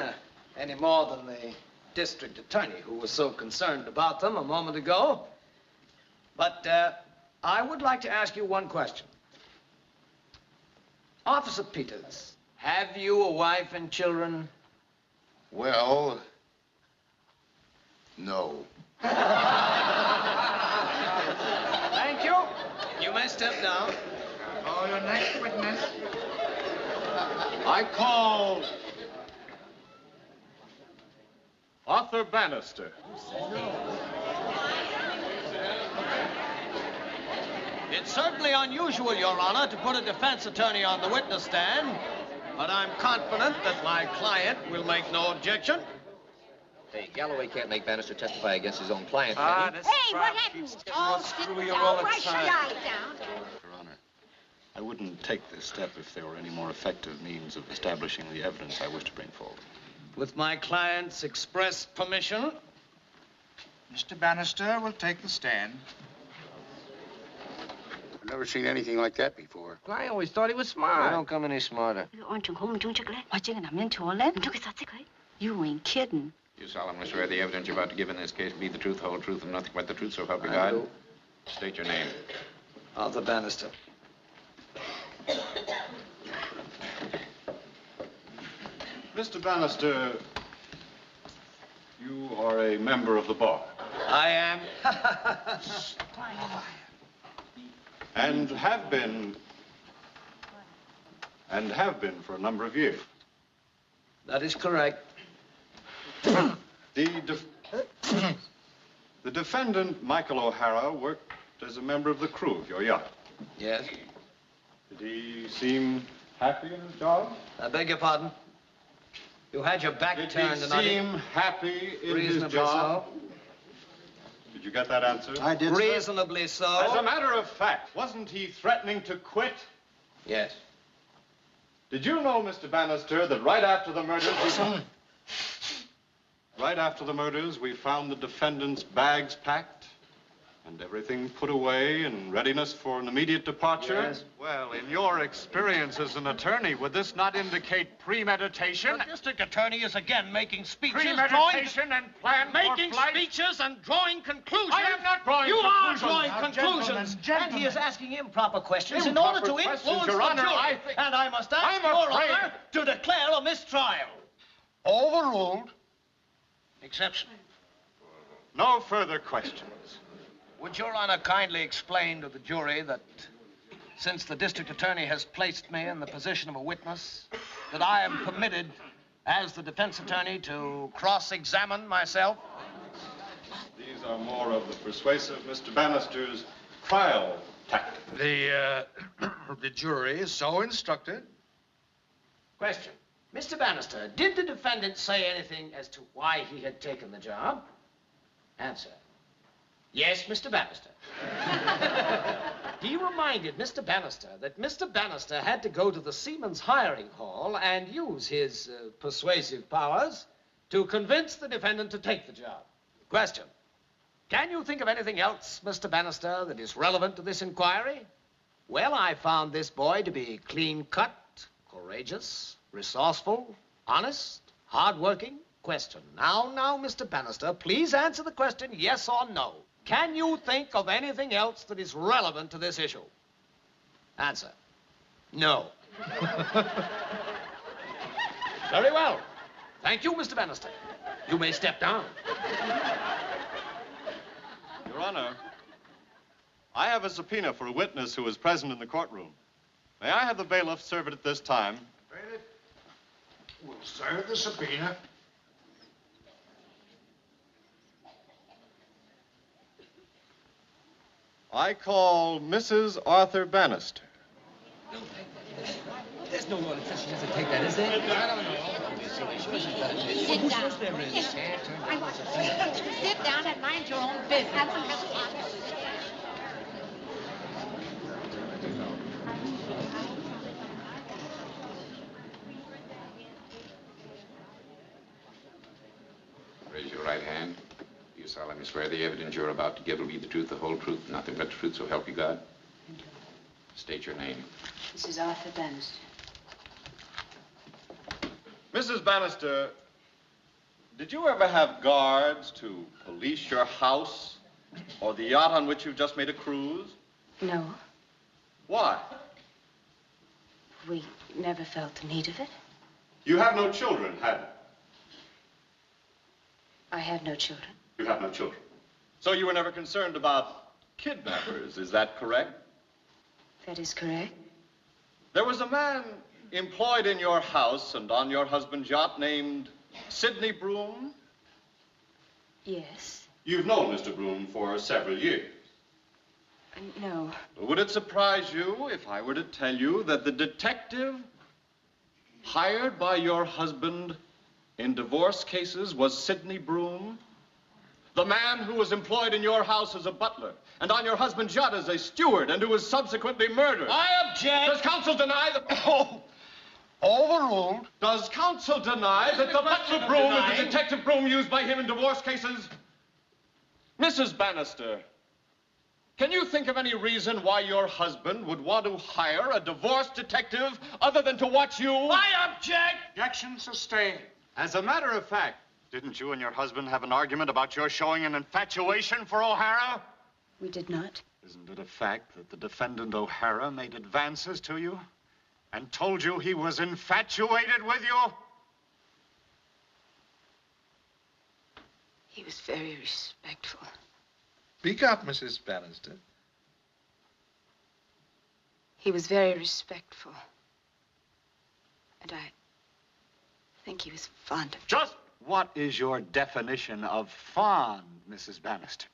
any more than the district attorney who was so concerned about them a moment ago. But I would like to ask you one question. Officer Peters, have you a wife and children? Well, no. Thank you. You may step down. Oh, your next witness. I call Arthur Bannister. It's certainly unusual, Your Honor, to put a defense attorney on the witness stand, but I'm confident that my client will make no objection. Hey, Galloway can't make Bannister testify against his own client, Hey, can he? what happened? Oh, sit down. Why should I down? Your Honor, I wouldn't take this step if there were any more effective means of establishing the evidence I wish to bring forward. With my client's express permission. Mr. Bannister will take the stand. I've never seen anything like that before. I always thought he was smart. I don't come any smarter. You ain't kidding. You solemnly swear the evidence you're about to give in this case be the truth, whole truth, and nothing but the truth, so help you God? State your name. Arthur Bannister. Mr. Bannister, you are a member of the bar. I am. And have been for a number of years. That is correct. The defendant, Michael O'Hara, worked as a member of the crew of your yacht. Yes. Did he seem happy in his job? I beg your pardon? You had your back turned Did and he seem happy in his Reasonably job? so. Did you get that answer? I did, sir. Reasonably so. As a matter of fact, wasn't he threatening to quit? Yes. Did you know, Mr. Bannister, that right after the murders, we found the defendant's bags packed and everything put away in readiness for an immediate departure? Yes. Well, in your experience as an attorney, would this not indicate premeditation? The district attorney is again making speeches, Premeditation and plan making for flight? speeches and drawing conclusions. I am not drawing you conclusions. are drawing Now, conclusions. gentlemen. And he is asking improper questions in Improper order to questions, influence Your the Honor, jury. I think- And I must ask I'm Your afraid- Honor to declare a mistrial. Overruled. Exception. No further questions. Would Your Honor kindly explain to the jury that since the district attorney has placed me in the position of a witness, that I am permitted, as the defense attorney, to cross-examine myself? These are more of the persuasive Mr. Bannister's trial tactics. The jury is so instructed. Question. Mr. Bannister, did the defendant say anything as to why he had taken the job? Answer. Yes, Mr. Bannister. He reminded Mr. Bannister that Mr. Bannister had to go to the Seamen's Hiring Hall and use his persuasive powers to convince the defendant to take the job. Question. Can you think of anything else, Mr. Bannister, that is relevant to this inquiry? Well, I found this boy to be clean-cut, courageous, resourceful, honest, hardworking. Question. Now, Mr. Bannister, please answer the question yes or no. Can you think of anything else that is relevant to this issue? Answer. No. Very well. Thank you, Mr. Bannister. You may step down. Your Honor, I have a subpoena for a witness who was present in the courtroom. May I have the bailiff serve it at this time? Bailiff, we'll serve the subpoena. I call Mrs. Arthur Bannister. There's no law that says she doesn't take that, is there? I don't know. Sit down. Sit down and mind your own business. Raise your right hand. Do you solemnly swear the evidence you're about to give will be the truth, the whole truth, nothing but the truth, so help you God? State your name. This is Arthur Bannister. Mrs. Bannister, did you ever have guards to police your house or the yacht on which you've just made a cruise? No, Why? we never felt the need of it. You have no children, have you? I have no children. You have no children. So you were never concerned about kidnappers, is that correct? That is correct. There was a man employed in your house and on your husband's yacht named Sidney Broom? Yes. You've known Mr. Broom for several years. No. Would it surprise you if I were to tell you that the detective hired by your husband in divorce cases was Sidney Broom? The man who was employed in your house as a butler and on your husband's yacht as a steward and who was subsequently murdered. I object. Does counsel deny that? Oh, overruled. Does counsel deny that the butler Broom is the detective Broom used by him in divorce cases? Mrs. Bannister, can you think of any reason why your husband would want to hire a divorce detective other than to watch you? I object. Objection sustained. As a matter of fact, didn't you and your husband have an argument about your showing an infatuation for O'Hara? We did not. Isn't it a fact that the defendant O'Hara made advances to you and told you he was infatuated with you? He was very respectful. Speak up, Mrs. Bannister. He was very respectful. And I think he was fond of... Just what is your definition of fond, Mrs. Bannister?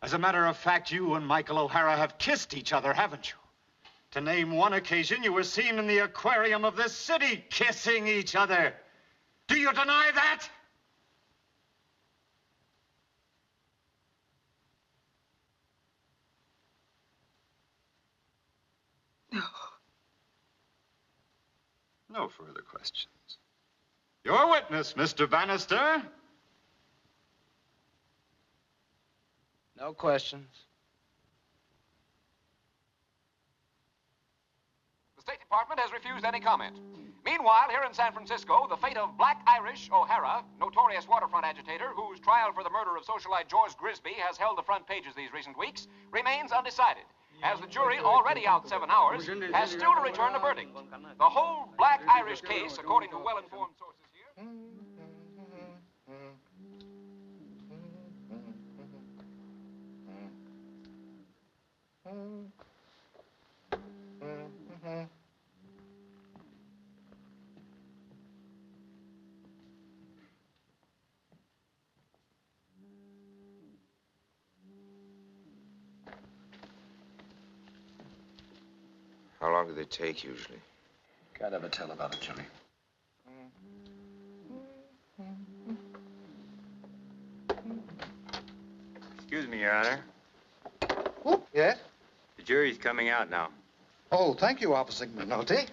As a matter of fact, you and Michael O'Hara have kissed each other, haven't you? To name one occasion, you were seen in the aquarium of this city kissing each other. Do you deny that? No. No further questions. Your witness, Mr. Bannister. No questions. The State Department has refused any comment. Meanwhile, here in San Francisco, the fate of Black Irish O'Hara, notorious waterfront agitator whose trial for the murder of socialite George Grisby has held the front pages these recent weeks, remains undecided, as the jury, already out 7 hours, has still to return a verdict. The whole Black Irish case, according to well-informed sources here... How long do they take, usually? Can't ever tell about it, Jimmy. Excuse me, Your Honor. Oh, yes? The jury's coming out now. Oh, thank you, Officer McNulty.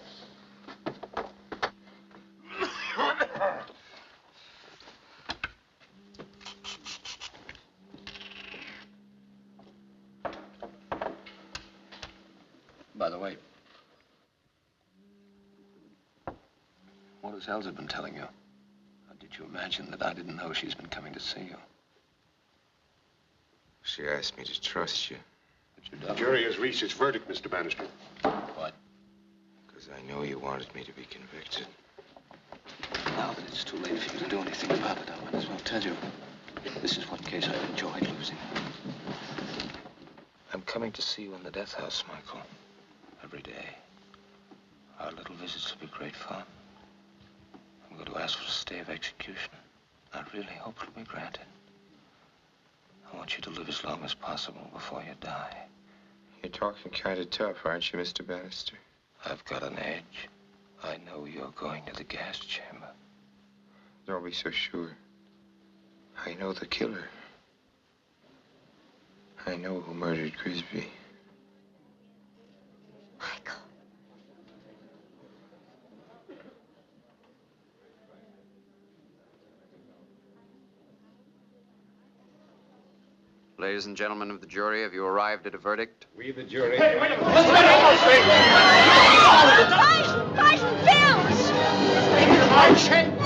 By the way, What has Elsa been telling you? Or did you imagine that I didn't know she's been coming to see you? She asked me to trust you. But you The don't. jury has reached its verdict, Mr. Bannister. What? Because I know you wanted me to be convicted. Now that it's too late for you to do anything about it, I might as well tell you. This is one case I've enjoyed losing. I'm coming to see you in the death house, Michael. Every day. Our little visits will be great fun. I'm going to ask for a stay of execution. I really hope it'll be granted. I want you to live as long as possible before you die. You're talking kind of tough, aren't you, Mr. Bannister? I've got an edge. I know you're going to the gas chamber. Don't be so sure. I know the killer. I know who murdered Grisby. Michael. Ladies and gentlemen of the jury, have you arrived at a verdict? We, the jury. Tyson Bills! My shame!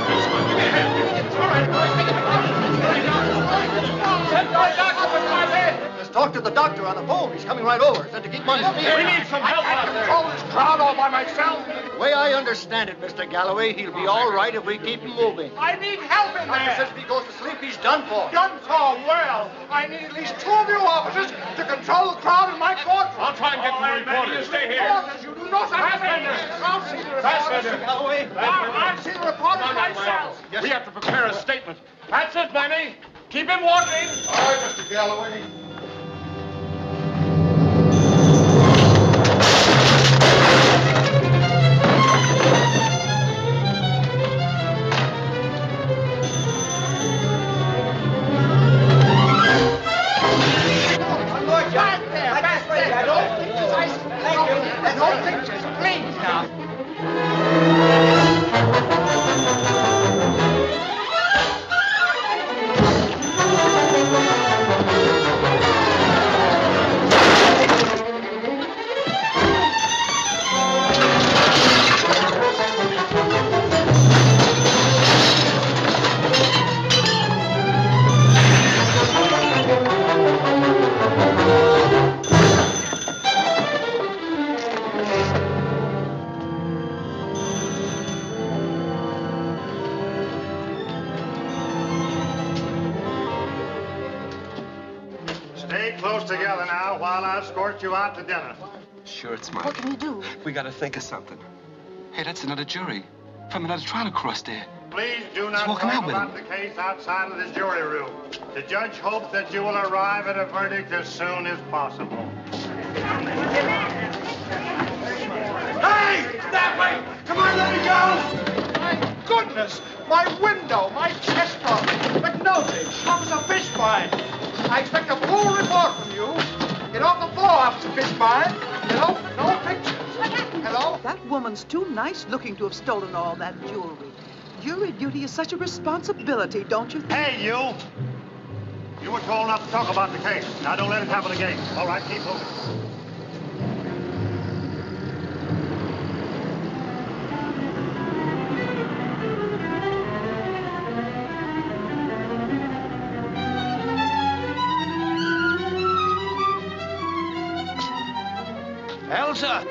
Just talk to the doctor on the phone. He's coming right over. Said to keep him on his feet. We need some help. I can control this crowd all by myself. The way I understand it, Mr. Galloway, he'll be all right if we keep him moving. I need help in Doctor there. says if he goes to sleep, he's done for. Done for? Well, I need at least 2 of you officers to control the crowd in my courtroom. I'll try and get to the reporter. You stay here. Reporters, you do not have I'll see the reporters. Fassbender. Galloway. I'll see the reporters myself. We have to prepare a statement. That's it, Benny. Keep him walking. All right, Mr. Galloway. No pictures, please now. Stay close together now while I escort you out to dinner. Sure, it's Mike. What can you do? We gotta think of something. Hey, that's another jury. From another trial across there. Please do He's not walking talk out with about the case outside of this jury room. The judge hopes that you will arrive at a verdict as soon as possible. Hey! That way! Come on, let me go! My goodness! My window, my chest room, McNulty, Officer Fishbine. I expect a full report from you. Get off the floor, Officer Fishbine. You know, no pictures. Hello? That woman's too nice looking to have stolen all that jewelry. Jury duty is such a responsibility, don't you think? Hey, you! You were told not to talk about the case. Now, don't let it happen again. All right, keep moving. Elsa!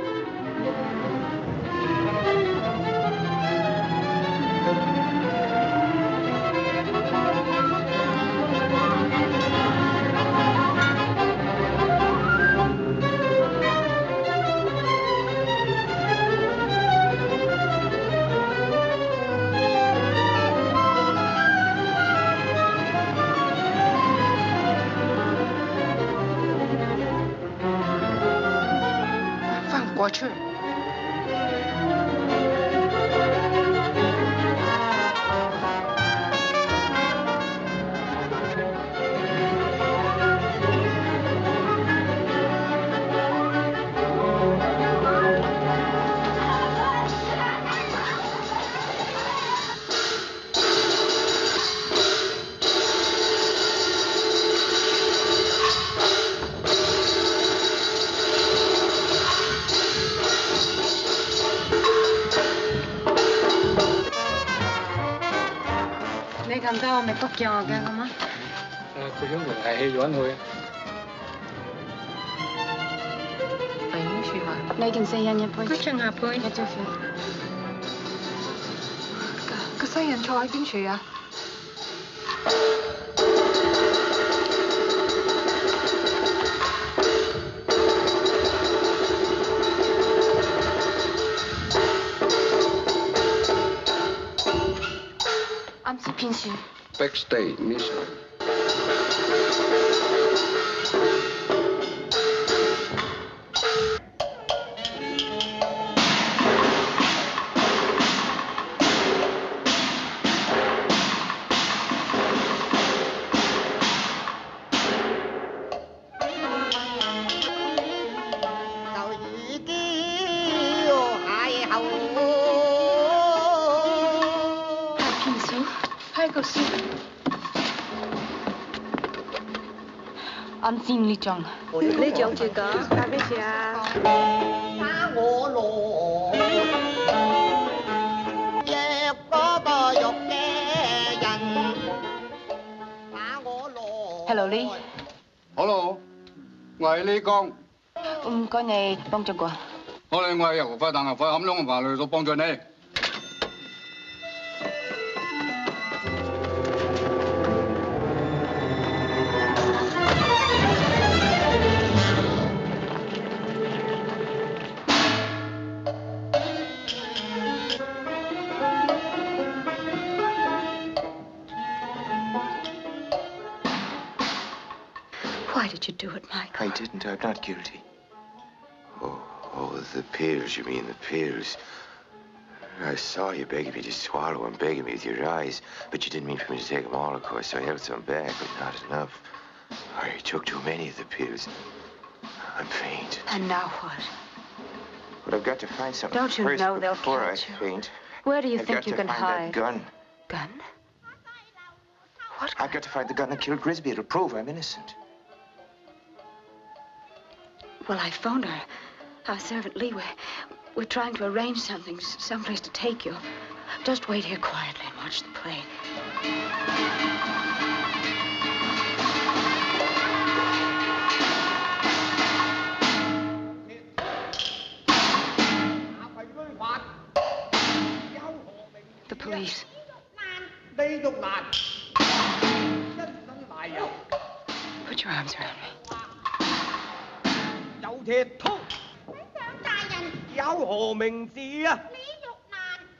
Watcher. làm sao mày có kiò kìa không á? Cô hướng là ai hay doãn thôi. 頂住啊！你件四人入去，佢唱下杯，一張票。個西人坐喺邊處啊？啱先邊處 ？Backstage mission。啱先呢張，呢張住個，打邊處啊？打我羅，約嗰個肉嘅人，打我羅。Hello Lee。Hello， 我係李剛。唔該你幫咗我。我哋係油快蛋油快冚窿嘅法律都幫助你。Why did you do it, Michael? I didn't. I'm not guilty. Oh, the pills, you mean the pills. I saw you begging me to swallow them, begging me with your eyes. But you didn't mean for me to take them all, of course, so I held some back, but not enough. I took too many of the pills. I'm faint. And now what? But I've got to find something Don't you first know they'll before I catch you? faint. Where do you I've think got you to can find hide? that gun. Gun? What? I've got to find the gun that killed Grisby. It'll prove I'm innocent. Well, I phoned her. Our servant Lee. We're trying to arrange something, someplace to take you. Just wait here quietly and watch the play. The police. Put your arms around me. 有鐵通，大人有何名字啊？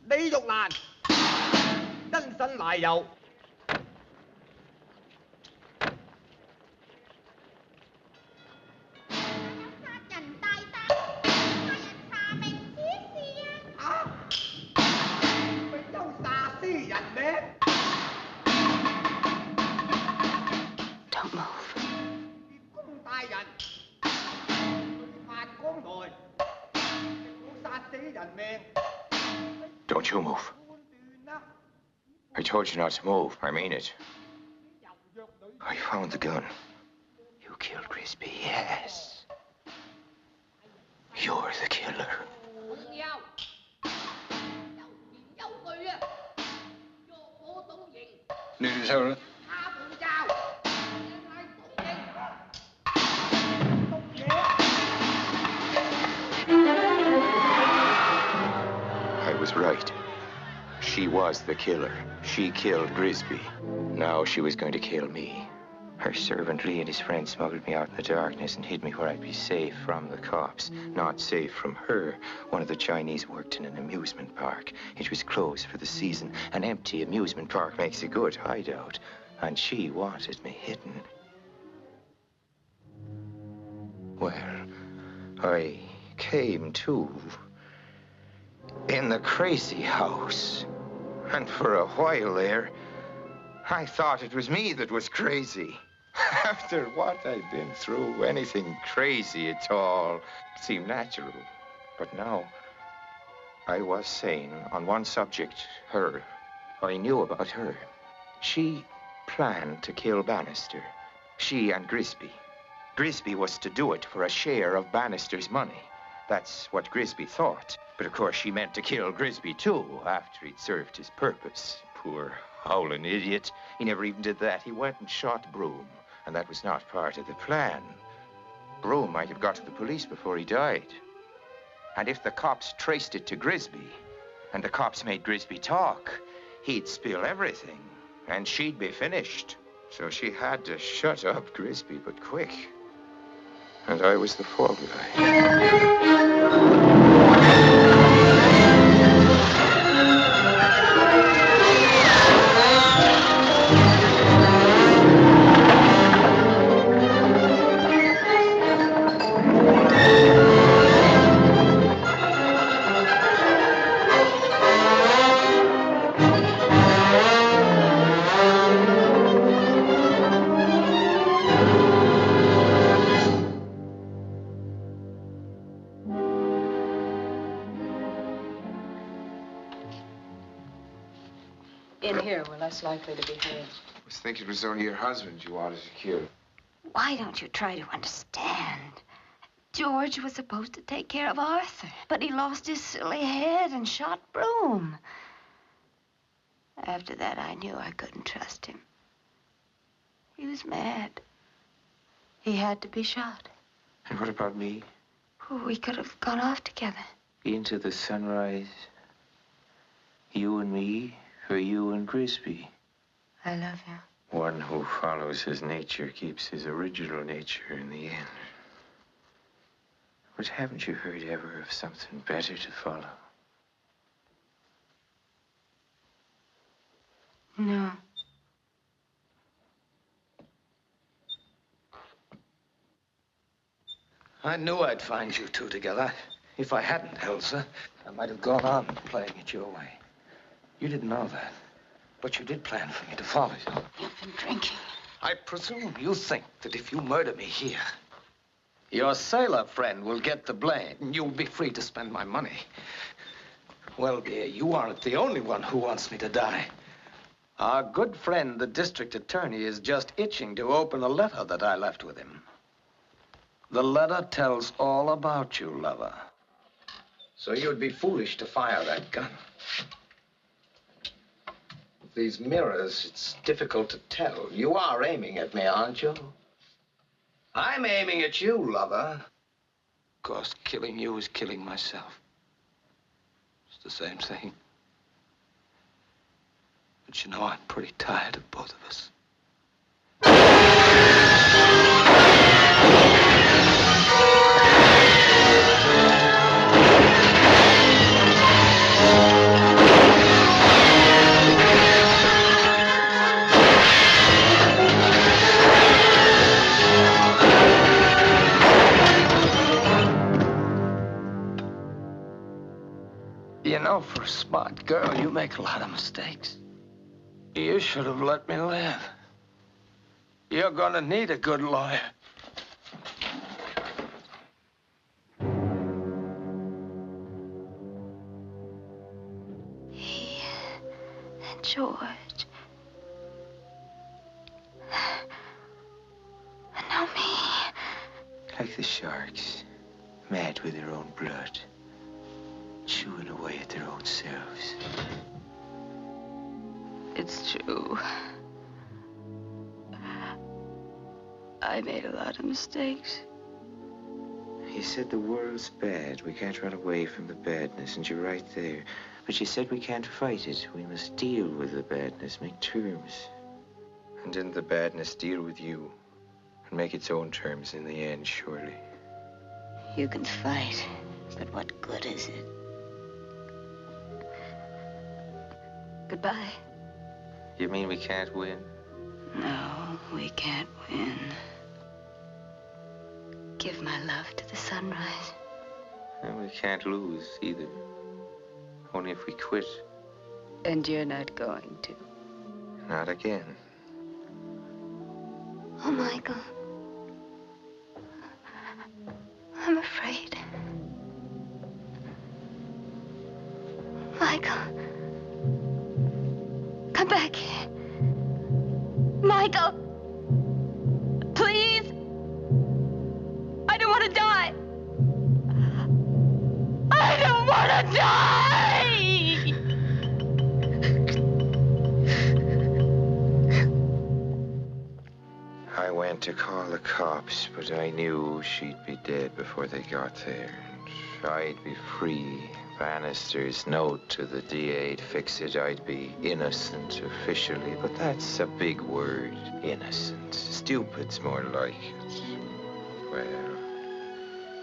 李玉蘭，因身賴有。Don't move. Don't you move. I told you not to move. I mean it. I found the gun. You killed Grisby, yes. You're the killer. Need his help? I was right. She was the killer. She killed Grisby. Now she was going to kill me. Her servant Lee and his friends smuggled me out in the darkness and hid me where I'd be safe from the cops. Not safe from her. One of the Chinese worked in an amusement park. It was closed for the season. An empty amusement park makes a good hideout. And she wanted me hidden. Well, I came to in the crazy house. And for a while there, I thought it was me that was crazy. After what I'd been through, anything crazy at all seemed natural. But now, I was sane on one subject, her. I knew about her. She planned to kill Bannister. She and Grisby. Grisby was to do it for a share of Bannister's money. That's what Grisby thought. But of course, she meant to kill Grisby, too, after he'd served his purpose. Poor Howling idiot. He never even did that. He went and shot Broom, and that was not part of the plan. Broom might have got to the police before he died. And if the cops traced it to Grisby, and the cops made Grisby talk, he'd spill everything, and she'd be finished. So she had to shut up Grisby, but quick. And I was the fall guy. In here, we're less likely to be heard. I was thinking it was only your husband you wanted to kill. Why don't you try to understand? George was supposed to take care of Arthur, but he lost his silly head and shot Broom. After that, I knew I couldn't trust him. He was mad. He had to be shot. And what about me? We could have gone off together. Into the sunrise. You and me, or you and Grisby. I love you. One who follows his nature keeps his original nature in the end. But haven't you heard ever of something better to follow? No. I knew I'd find you two together. If I hadn't, Elsa, I might have gone on playing it your way. You didn't know that, but you did plan for me to follow you. You've been drinking. I presume you think that if you murder me here, your sailor friend will get the blame, and you'll be free to spend my money. Well, dear, you aren't the only one who wants me to die. Our good friend, the district attorney, is just itching to open a letter that I left with him. The letter tells all about you, lover. So you'd be foolish to fire that gun. With these mirrors, it's difficult to tell. You are aiming at me, aren't you? I'm aiming at you, lover. Of course, killing you is killing myself. It's the same thing. But you know, I'm pretty tired of both of us. You know, for a smart girl, you make a lot of mistakes. You should have let me live. You're gonna need a good lawyer. He and George. And now me. Like the sharks, mad with their own blood, chewing away at their own selves. It's true. I made a lot of mistakes. You said the world's bad. We can't run away from the badness, and you're right there. But you said we can't fight it. We must deal with the badness, make terms. And in the badness, deal with you. And make its own terms in the end, surely. You can fight, but what good is it? Goodbye. You mean we can't win? No, we can't win. Give my love to the sunrise. And we can't lose either. Only if we quit. And you're not going to. Not again. Oh, Michael. I'm afraid. Michael. Come back here. Michael. Please. I don't want to die. I don't want to die. want to call the cops, but I knew she'd be dead before they got there. And I'd be free. Bannister's note to the DA'd fix it. I'd be innocent officially, but that's a big word, innocent. Stupid's more like it. Well,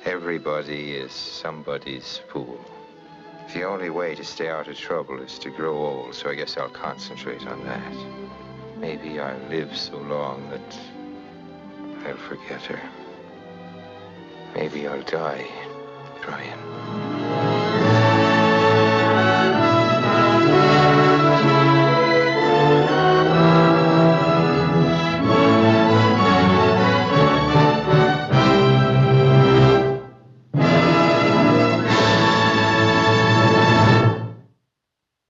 everybody is somebody's fool. The only way to stay out of trouble is to grow old, so I guess I'll concentrate on that. Maybe I'll live so long that I'll forget her. Maybe I'll die trying.